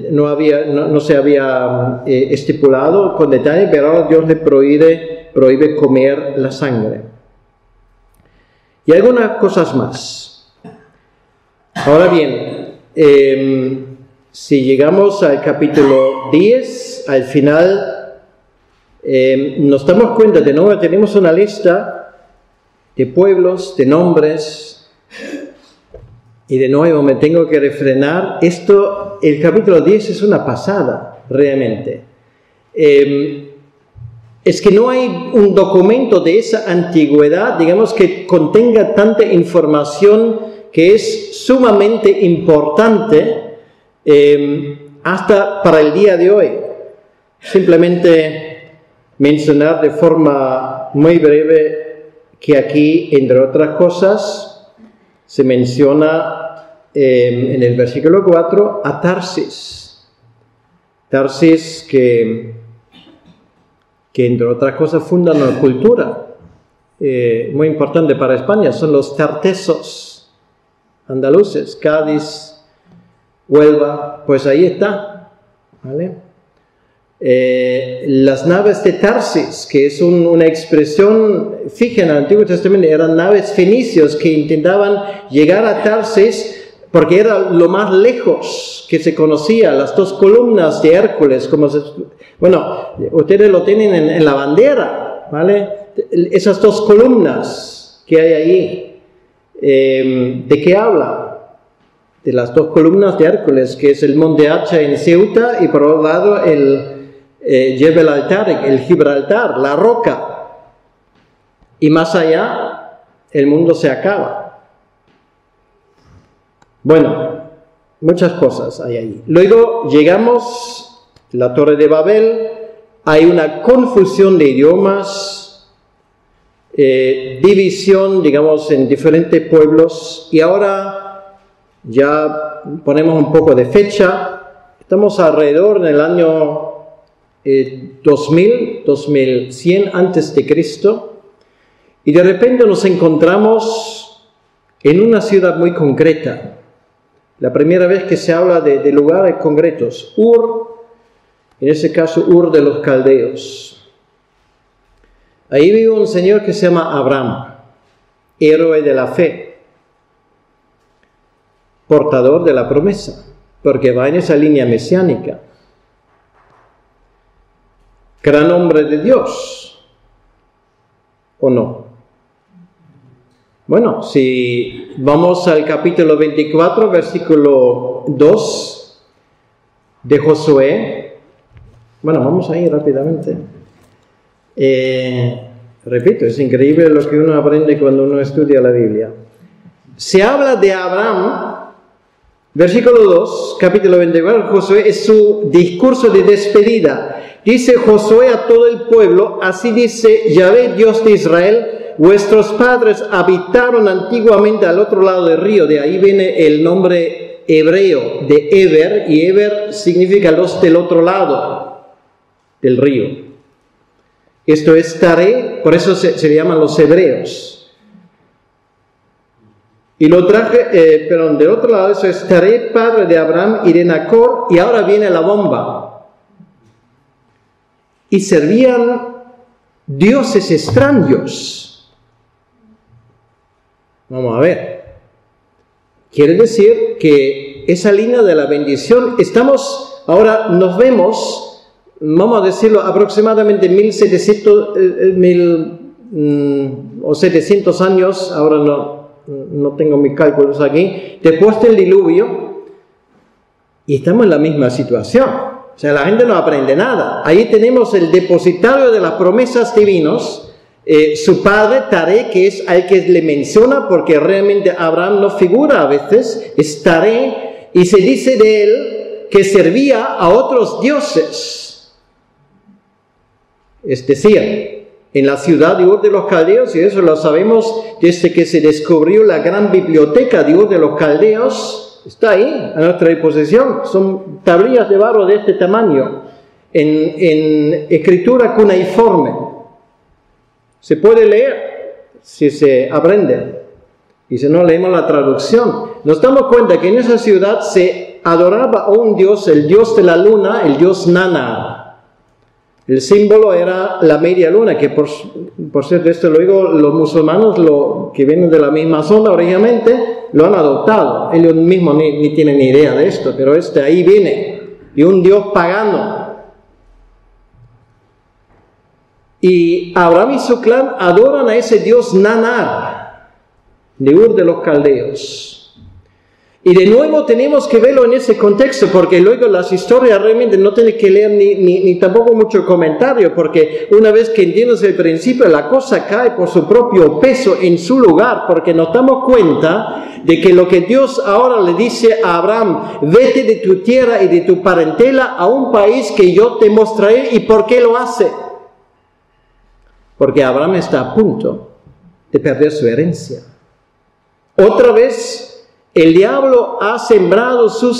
no se había estipulado con detalle, pero ahora Dios le prohíbe comer la sangre. Y algunas cosas más. Ahora bien, si llegamos al capítulo 10, al final, nos damos cuenta, de nuevo tenemos una lista de pueblos, de nombres, y de nuevo me tengo que refrenar. Esto, el capítulo 10 es una pasada, realmente. Es que no hay un documento de esa antigüedad, digamos, que contenga tanta información que es sumamente importante hasta para el día de hoy. Simplemente mencionar de forma muy breve que aquí, entre otras cosas, se menciona en el versículo 4 a Tarsis. Tarsis que entre otras cosas fundan una cultura muy importante para España, son los tartesos andaluces, Cádiz, Huelva, pues ahí está, ¿vale? Las naves de Tarsis, que es una expresión fija en el Antiguo Testamento, eran naves fenicios que intentaban llegar a Tarsis porque era lo más lejos que se conocía, las 2 columnas de Hércules, bueno, ustedes lo tienen en la bandera, ¿vale? Esas 2 columnas que hay allí, ¿de qué habla? De las 2 columnas de Hércules, que es el monte Hacha en Ceuta y por otro lado el Jebel Altar, el Gibraltar, la roca. Y más allá, el mundo se acaba. Bueno, muchas cosas hay ahí. Luego llegamos a la Torre de Babel, hay una confusión de idiomas, división, digamos, en diferentes pueblos, y ahora ya ponemos un poco de fecha. Estamos alrededor del año 2100 antes de Cristo, y de repente nos encontramos en una ciudad muy concreta. La primera vez que se habla de lugares concretos, Ur, en ese caso Ur de los Caldeos. Ahí vive un señor que se llama Abraham, héroe de la fe, portador de la promesa, porque va en esa línea mesiánica. Gran hombre de Dios, ¿o no? Bueno, si vamos al capítulo 24, versículo 2 de Josué, bueno, vamos ahí rápidamente. Repito, es increíble lo que uno aprende cuando uno estudia la Biblia. Se habla de Abraham, versículo 2, capítulo 24, Josué, es su discurso de despedida. Dice Josué a todo el pueblo, así dice Yahvé, Dios de Israel, vuestros padres habitaron antiguamente al otro lado del río, de ahí viene el nombre hebreo de Eber, y Eber significa los del otro lado del río. Esto es Taré, por eso se llaman los hebreos. Y lo traje, del otro lado, eso es Taré, padre de Abraham y de Nacor, y ahora viene la bomba. Y servían dioses extraños. Vamos a ver. Quiere decir que esa línea de la bendición, ahora nos vemos, vamos a decirlo, aproximadamente 1700 o 700 años, ahora no tengo mis cálculos aquí, después del diluvio, y estamos en la misma situación. O sea, la gente no aprende nada. Ahí tenemos el depositario de las promesas divinas, su padre, Taré, que es al que le menciona, porque realmente Abraham no figura a veces, es Taré, y se dice de él que servía a otros dioses. Es decir, en la ciudad de Ur de los Caldeos, y eso lo sabemos desde que se descubrió la gran biblioteca de Ur de los Caldeos, está ahí a nuestra disposición. Son tablillas de barro de este tamaño, en escritura cuneiforme. Se puede leer si se aprende, y si no leemos la traducción. Nos damos cuenta que en esa ciudad se adoraba a un dios, el dios de la luna, el dios Nannar. El símbolo era la media luna, que por cierto, esto lo digo, los musulmanes que vienen de la misma zona originalmente, lo han adoptado. Ellos mismos ni tienen ni idea de esto, pero ahí viene. Y un dios pagano. Y Abraham y su clan adoran a ese dios Nannar, de Ur de los Caldeos. Y de nuevo tenemos que verlo en ese contexto, porque luego las historias realmente no tienes que leer ni tampoco mucho comentario, porque una vez que entiendes el principio, la cosa cae por su propio peso en su lugar, porque nos damos cuenta de que lo que Dios ahora le dice a Abraham, vete de tu tierra y de tu parentela a un país que yo te mostraré. ¿Y por qué lo hace? Porque Abraham está a punto de perder su herencia. Otra vez, el diablo ha sembrado su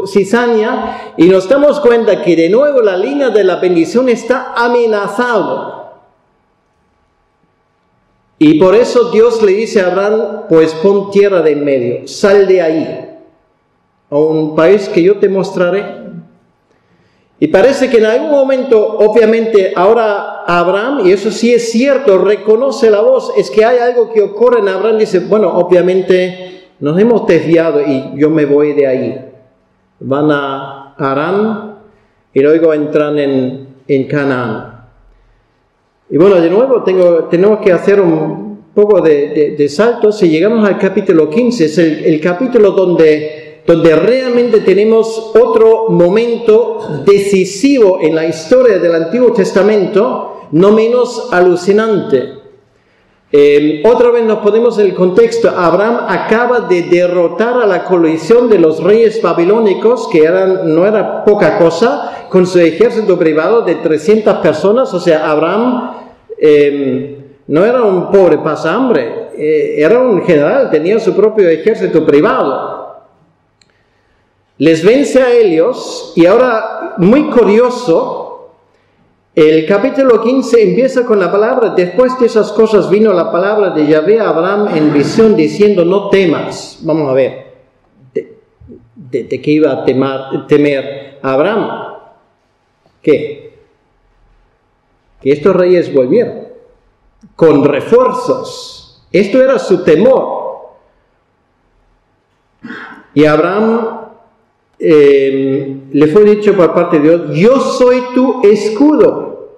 cizaña, y nos damos cuenta que de nuevo la línea de la bendición está amenazada. Y por eso Dios le dice a Abraham, pues pon tierra de en medio, sal de ahí, a un país que yo te mostraré. Y parece que en algún momento, obviamente, ahora Abraham, y eso sí es cierto, reconoce la voz. Es que hay algo que ocurre en Abraham, dice, bueno, obviamente nos hemos desviado y yo me voy de ahí. Van a Harán y luego entran en Canaán. Y bueno, de nuevo tenemos que hacer un poco de salto. Si llegamos al capítulo 15, es el capítulo donde realmente tenemos otro momento decisivo en la historia del Antiguo Testamento, no menos alucinante. Otra vez nos ponemos en el contexto. Abraham acaba de derrotar a la coalición de los reyes babilónicos, que no era poca cosa, con su ejército privado de 300 personas. O sea, Abraham no era un pobre pasahambre, era un general, tenía su propio ejército privado. Les vence a ellos, y ahora, muy curioso, el capítulo 15 empieza con la palabra, después de esas cosas vino la palabra de Yahvé a Abraham en visión diciendo, no temas. Vamos a ver, ¿de qué iba a temer Abraham? ¿Qué? que estos reyes volvieran con refuerzos. Esto era su temor. Y a Abraham le fue dicho por parte de Dios: yo soy tu escudo,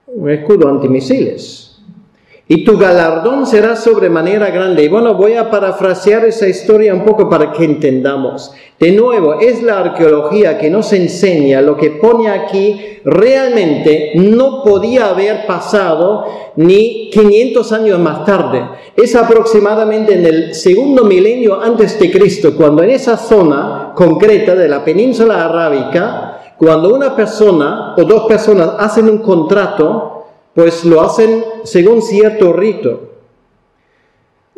un escudo antimisiles, y tu galardón será sobremanera grande. Y bueno, voy a parafrasear esa historia un poco para que entendamos. De nuevo, es la arqueología que nos enseña lo que pone aquí. Realmente no podía haber pasado ni 500 años más tarde. Es aproximadamente en el segundo milenio antes de Cristo, cuando en esa zona concreta de la península arábica, cuando una persona o dos personas hacen un contrato, pues lo hacen según cierto rito.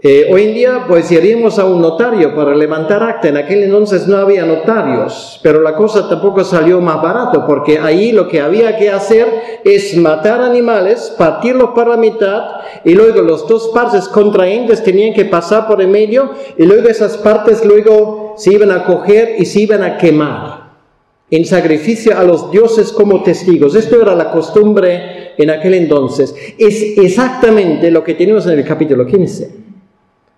Hoy en día pues iríamos a un notario para levantar acta. En aquel entonces no había notarios, pero la cosa tampoco salió más barato, porque ahí lo que había que hacer es matar animales, partirlos por la mitad, y luego las dos partes contrayentes tenían que pasar por el medio, y luego esas partes luego se iban a coger y se iban a quemar en sacrificio a los dioses como testigos. Esto era la costumbre en aquel entonces. Es exactamente lo que tenemos en el capítulo 15.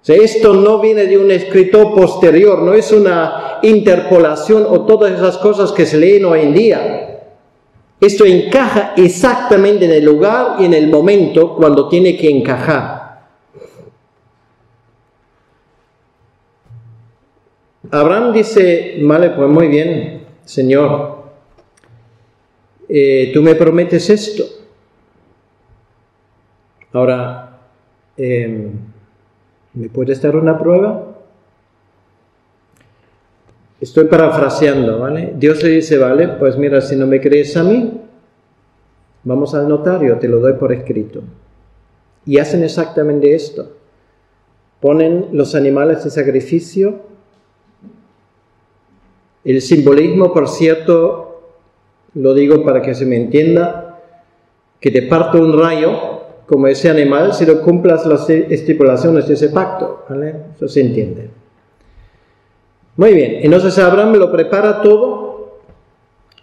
O sea, esto no viene de un escritor posterior, no es una interpolación o todas esas cosas que se leen hoy en día. Esto encaja exactamente en el lugar y en el momento cuando tiene que encajar. Abraham dice: vale, pues muy bien, Señor, tú me prometes esto. Ahora, ¿me puedes dar una prueba? Estoy parafraseando, ¿vale? Dios le dice: vale, pues mira, si no me crees a mí, vamos al notario, te lo doy por escrito. Y hacen exactamente esto. Ponen los animales de sacrificio. El simbolismo, por cierto, lo digo para que se me entienda, que te parto un rayo como ese animal si no cumplas las estipulaciones de ese pacto, ¿vale? Eso se entiende. Muy bien, entonces Abraham lo prepara todo.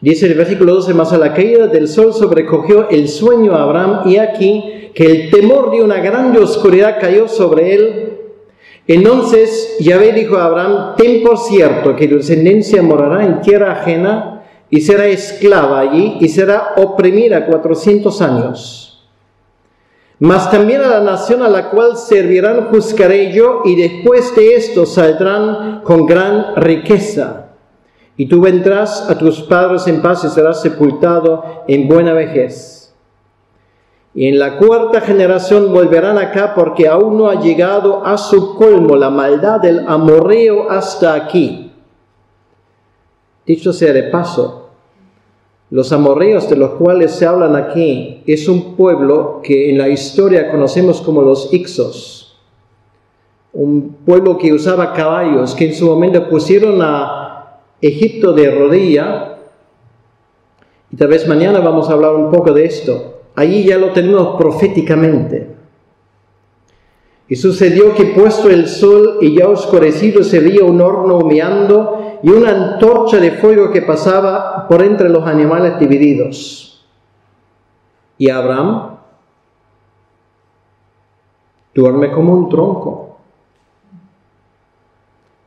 Dice el versículo 12: mas a la caída del sol sobrecogió el sueño a Abraham, y aquí que el temor de una grande oscuridad cayó sobre él. Entonces Yahvé dijo a Abraham: ten por cierto que tu descendencia morará en tierra ajena y será esclava allí y será oprimida 400 años. Mas también a la nación a la cual servirán juzgaré yo, y después de esto saldrán con gran riqueza. Y tú vendrás a tus padres en paz y serás sepultado en buena vejez. Y en la cuarta generación volverán acá, porque aún no ha llegado a su colmo la maldad del amorreo hasta aquí. Dicho sea de paso, los amorreos de los cuales se hablan aquí es un pueblo que en la historia conocemos como los Hicsos. Un pueblo que usaba caballos, que en su momento pusieron a Egipto de rodilla. Y tal vez mañana vamos a hablar un poco de esto. Allí ya lo tenemos proféticamente. Y sucedió que puesto el sol y ya oscurecido se veía un horno humeando y una antorcha de fuego que pasaba por entre los animales divididos. Y Abraham duerme como un tronco.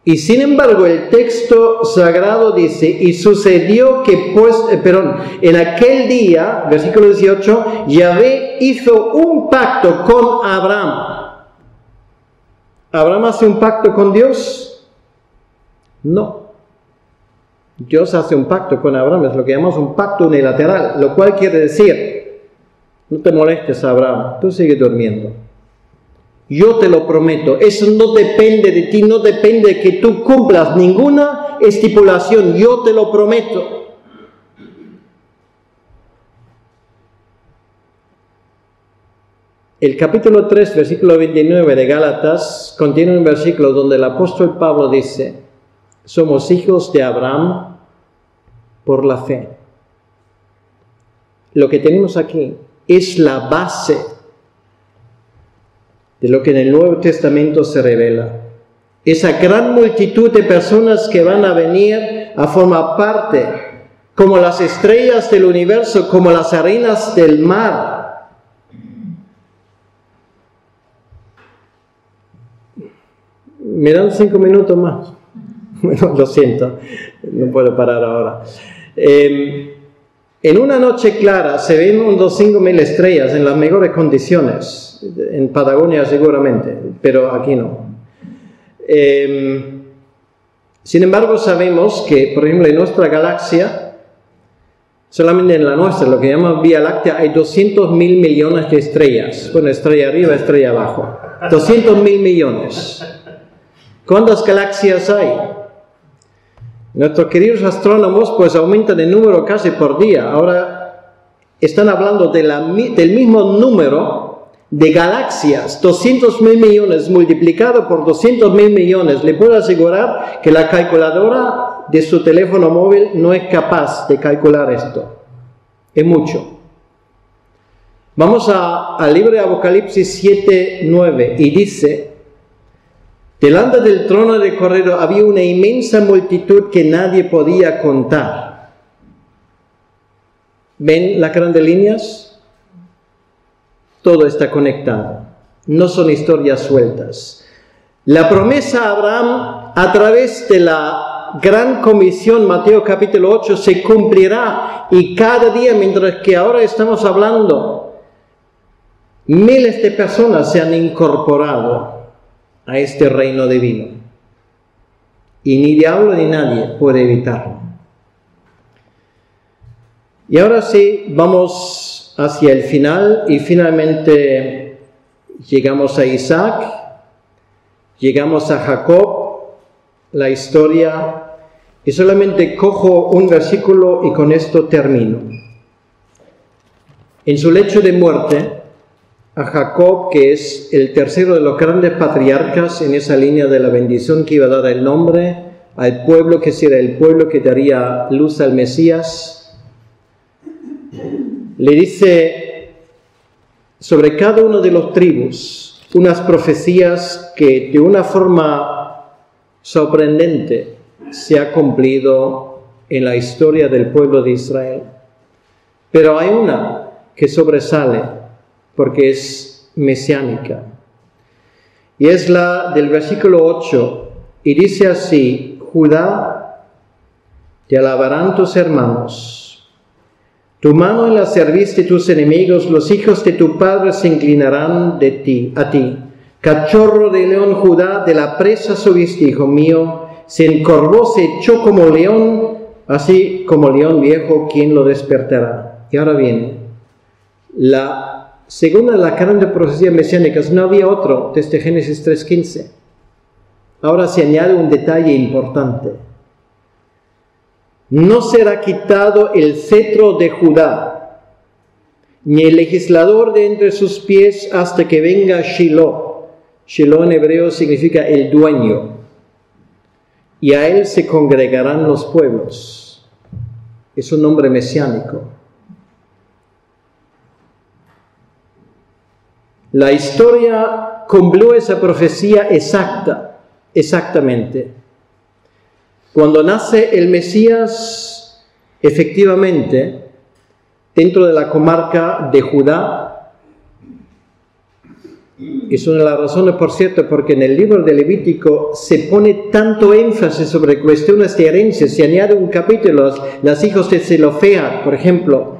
Y sin embargo el texto sagrado dice: y sucedió que en aquel día, versículo 18, Yahvé hizo un pacto con Abraham. ¿Abraham hace un pacto con Dios? No. Dios hace un pacto con Abraham, es lo que llamamos un pacto unilateral, lo cual quiere decir: no te molestes, Abraham, tú sigue durmiendo. Yo te lo prometo, eso no depende de ti, no depende de que tú cumplas ninguna estipulación, yo te lo prometo. El capítulo 3, versículo 29 de Gálatas contiene un versículo donde el apóstol Pablo dice: somos hijos de Abraham por la fe. Lo que tenemos aquí es la base de lo que en el Nuevo Testamento se revela. Esa gran multitud de personas que van a venir a formar parte como las estrellas del universo, como las arenas del mar. ¿Me dan 5 minutos más? Bueno, lo siento, no puedo parar ahora. En una noche clara se ven unos 5.000 estrellas en las mejores condiciones, en Patagonia seguramente, pero aquí no. Sin embargo, sabemos que, por ejemplo, en nuestra galaxia, solamente en la nuestra, lo que llamamos Vía Láctea, hay 200.000 millones de estrellas. Bueno, estrella arriba, estrella abajo. 200.000 millones. ¿Cuántas galaxias hay? Nuestros queridos astrónomos pues aumentan el número casi por día. Ahora están hablando del mismo número de galaxias, 200.000 millones multiplicado por 200.000 millones. Le puedo asegurar que la calculadora de su teléfono móvil no es capaz de calcular esto. Es mucho. Vamos al libro de Apocalipsis 7:9 y dice: delante del trono de Cordero había una inmensa multitud que nadie podía contar. ¿Ven las grandes líneas? Todo está conectado. No son historias sueltas. La promesa a Abraham a través de la gran comisión, Mateo capítulo 8, se cumplirá. Y cada día, mientras que ahora estamos hablando, miles de personas se han incorporado a este reino divino. Y ni diablo ni nadie puede evitarlo. Y ahora sí, vamos hacia el final y finalmente llegamos a Isaac, llegamos a Jacob, la historia, y solamente cojo un versículo y con esto termino. En su lecho de muerte, a Jacob, que es el tercero de los grandes patriarcas en esa línea de la bendición que iba a dar el nombre al pueblo que será el pueblo que daría luz al Mesías, le dice sobre cada uno de los tribus unas profecías que de una forma sorprendente se ha cumplido en la historia del pueblo de Israel. Pero hay una que sobresale porque es mesiánica. Y es la del versículo 8, y dice así: Judá, te alabarán tus hermanos. Tu mano en la cerviz de tus enemigos, los hijos de tu padre se inclinarán a ti. Cachorro de león, Judá, de la presa subiste, hijo mío. Se encorvó, se echó como león, así como león viejo, ¿quién lo despertará? Y ahora viene según las grandes profecías mesiánicas, no había otro desde Génesis 3:15. Ahora se añade un detalle importante. No será quitado el cetro de Judá, ni el legislador de entre sus pies hasta que venga Shiloh. Shiloh en hebreo significa el dueño. Y a él se congregarán los pueblos. Es un nombre mesiánico. La historia cumplió esa profecía exactamente. Cuando nace el Mesías, efectivamente, dentro de la comarca de Judá, es una de las razones, por cierto, porque en el libro de Levítico se pone tanto énfasis sobre cuestiones de herencia, se añade un capítulo, los hijos de Zelofead, por ejemplo.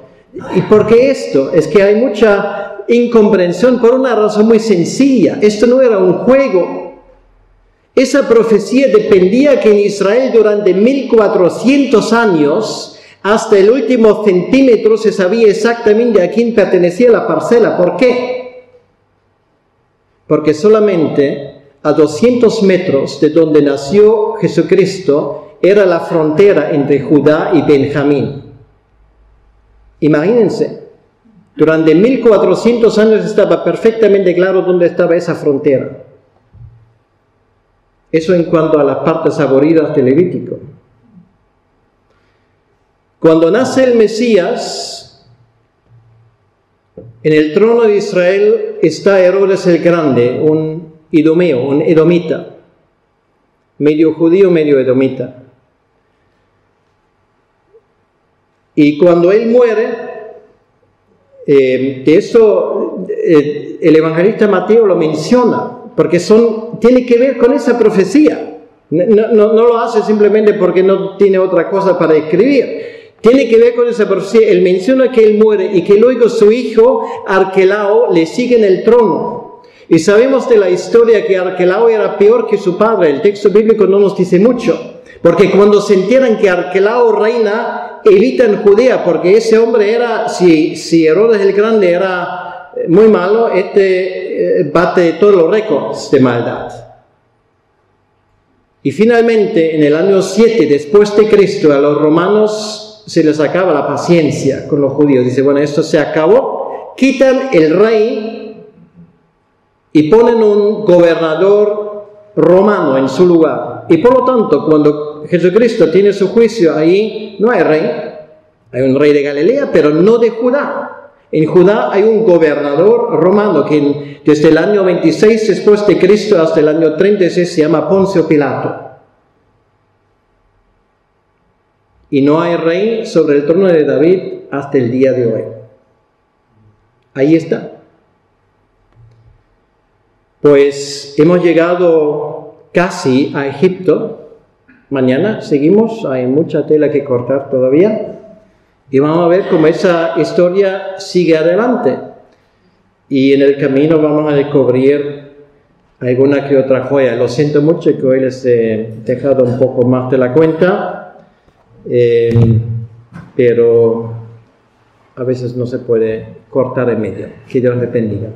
¿Y por qué esto? Es que hay mucha incomprensión por una razón muy sencilla. Esto no era un juego. Esa profecía dependía que en Israel durante 1400 años, hasta el último centímetro, se sabía exactamente a quién pertenecía la parcela. ¿Por qué? Porque solamente a 200 metros de donde nació Jesucristo era la frontera entre Judá y Benjamín. Imagínense. Durante 1400 años estaba perfectamente claro dónde estaba esa frontera. Eso en cuanto a las partes abolidas de Levítico. Cuando nace el Mesías, en el trono de Israel está Herodes el Grande, un idomeo, un edomita, medio judío, medio edomita. Y cuando él muere, el evangelista Mateo lo menciona, porque tiene que ver con esa profecía. No lo hace simplemente porque no tiene otra cosa para escribir. Tiene que ver con esa profecía. Él menciona que él muere y que luego su hijo Arquelao le sigue en el trono. Y sabemos de la historia que Arquelao era peor que su padre. El texto bíblico no nos dice mucho. Porque cuando se enteran que Arquelao reina, evitan Judea, porque ese hombre era, si Herodes el Grande era muy malo, bate todos los récords de maldad. Y finalmente, en el año 7 después de Cristo, a los romanos se les acaba la paciencia con los judíos. Dice, bueno, esto se acabó. Quitan el rey y ponen un gobernador romano en su lugar. Y por lo tanto, cuando Jesucristo tiene su juicio, ahí no hay rey. Hay un rey de Galilea, pero no de Judá. En Judá hay un gobernador romano que desde el año 26 después de Cristo hasta el año 36 se llama Poncio Pilato. Y no hay rey sobre el trono de David hasta el día de hoy. Ahí está. Pues hemos llegado casi a Egipto. Mañana seguimos, hay mucha tela que cortar todavía. Y vamos a ver cómo esa historia sigue adelante. Y en el camino vamos a descubrir alguna que otra joya. Lo siento mucho que hoy les he dejado un poco más de la cuenta, pero a veces no se puede cortar en medio. Que Dios les bendiga.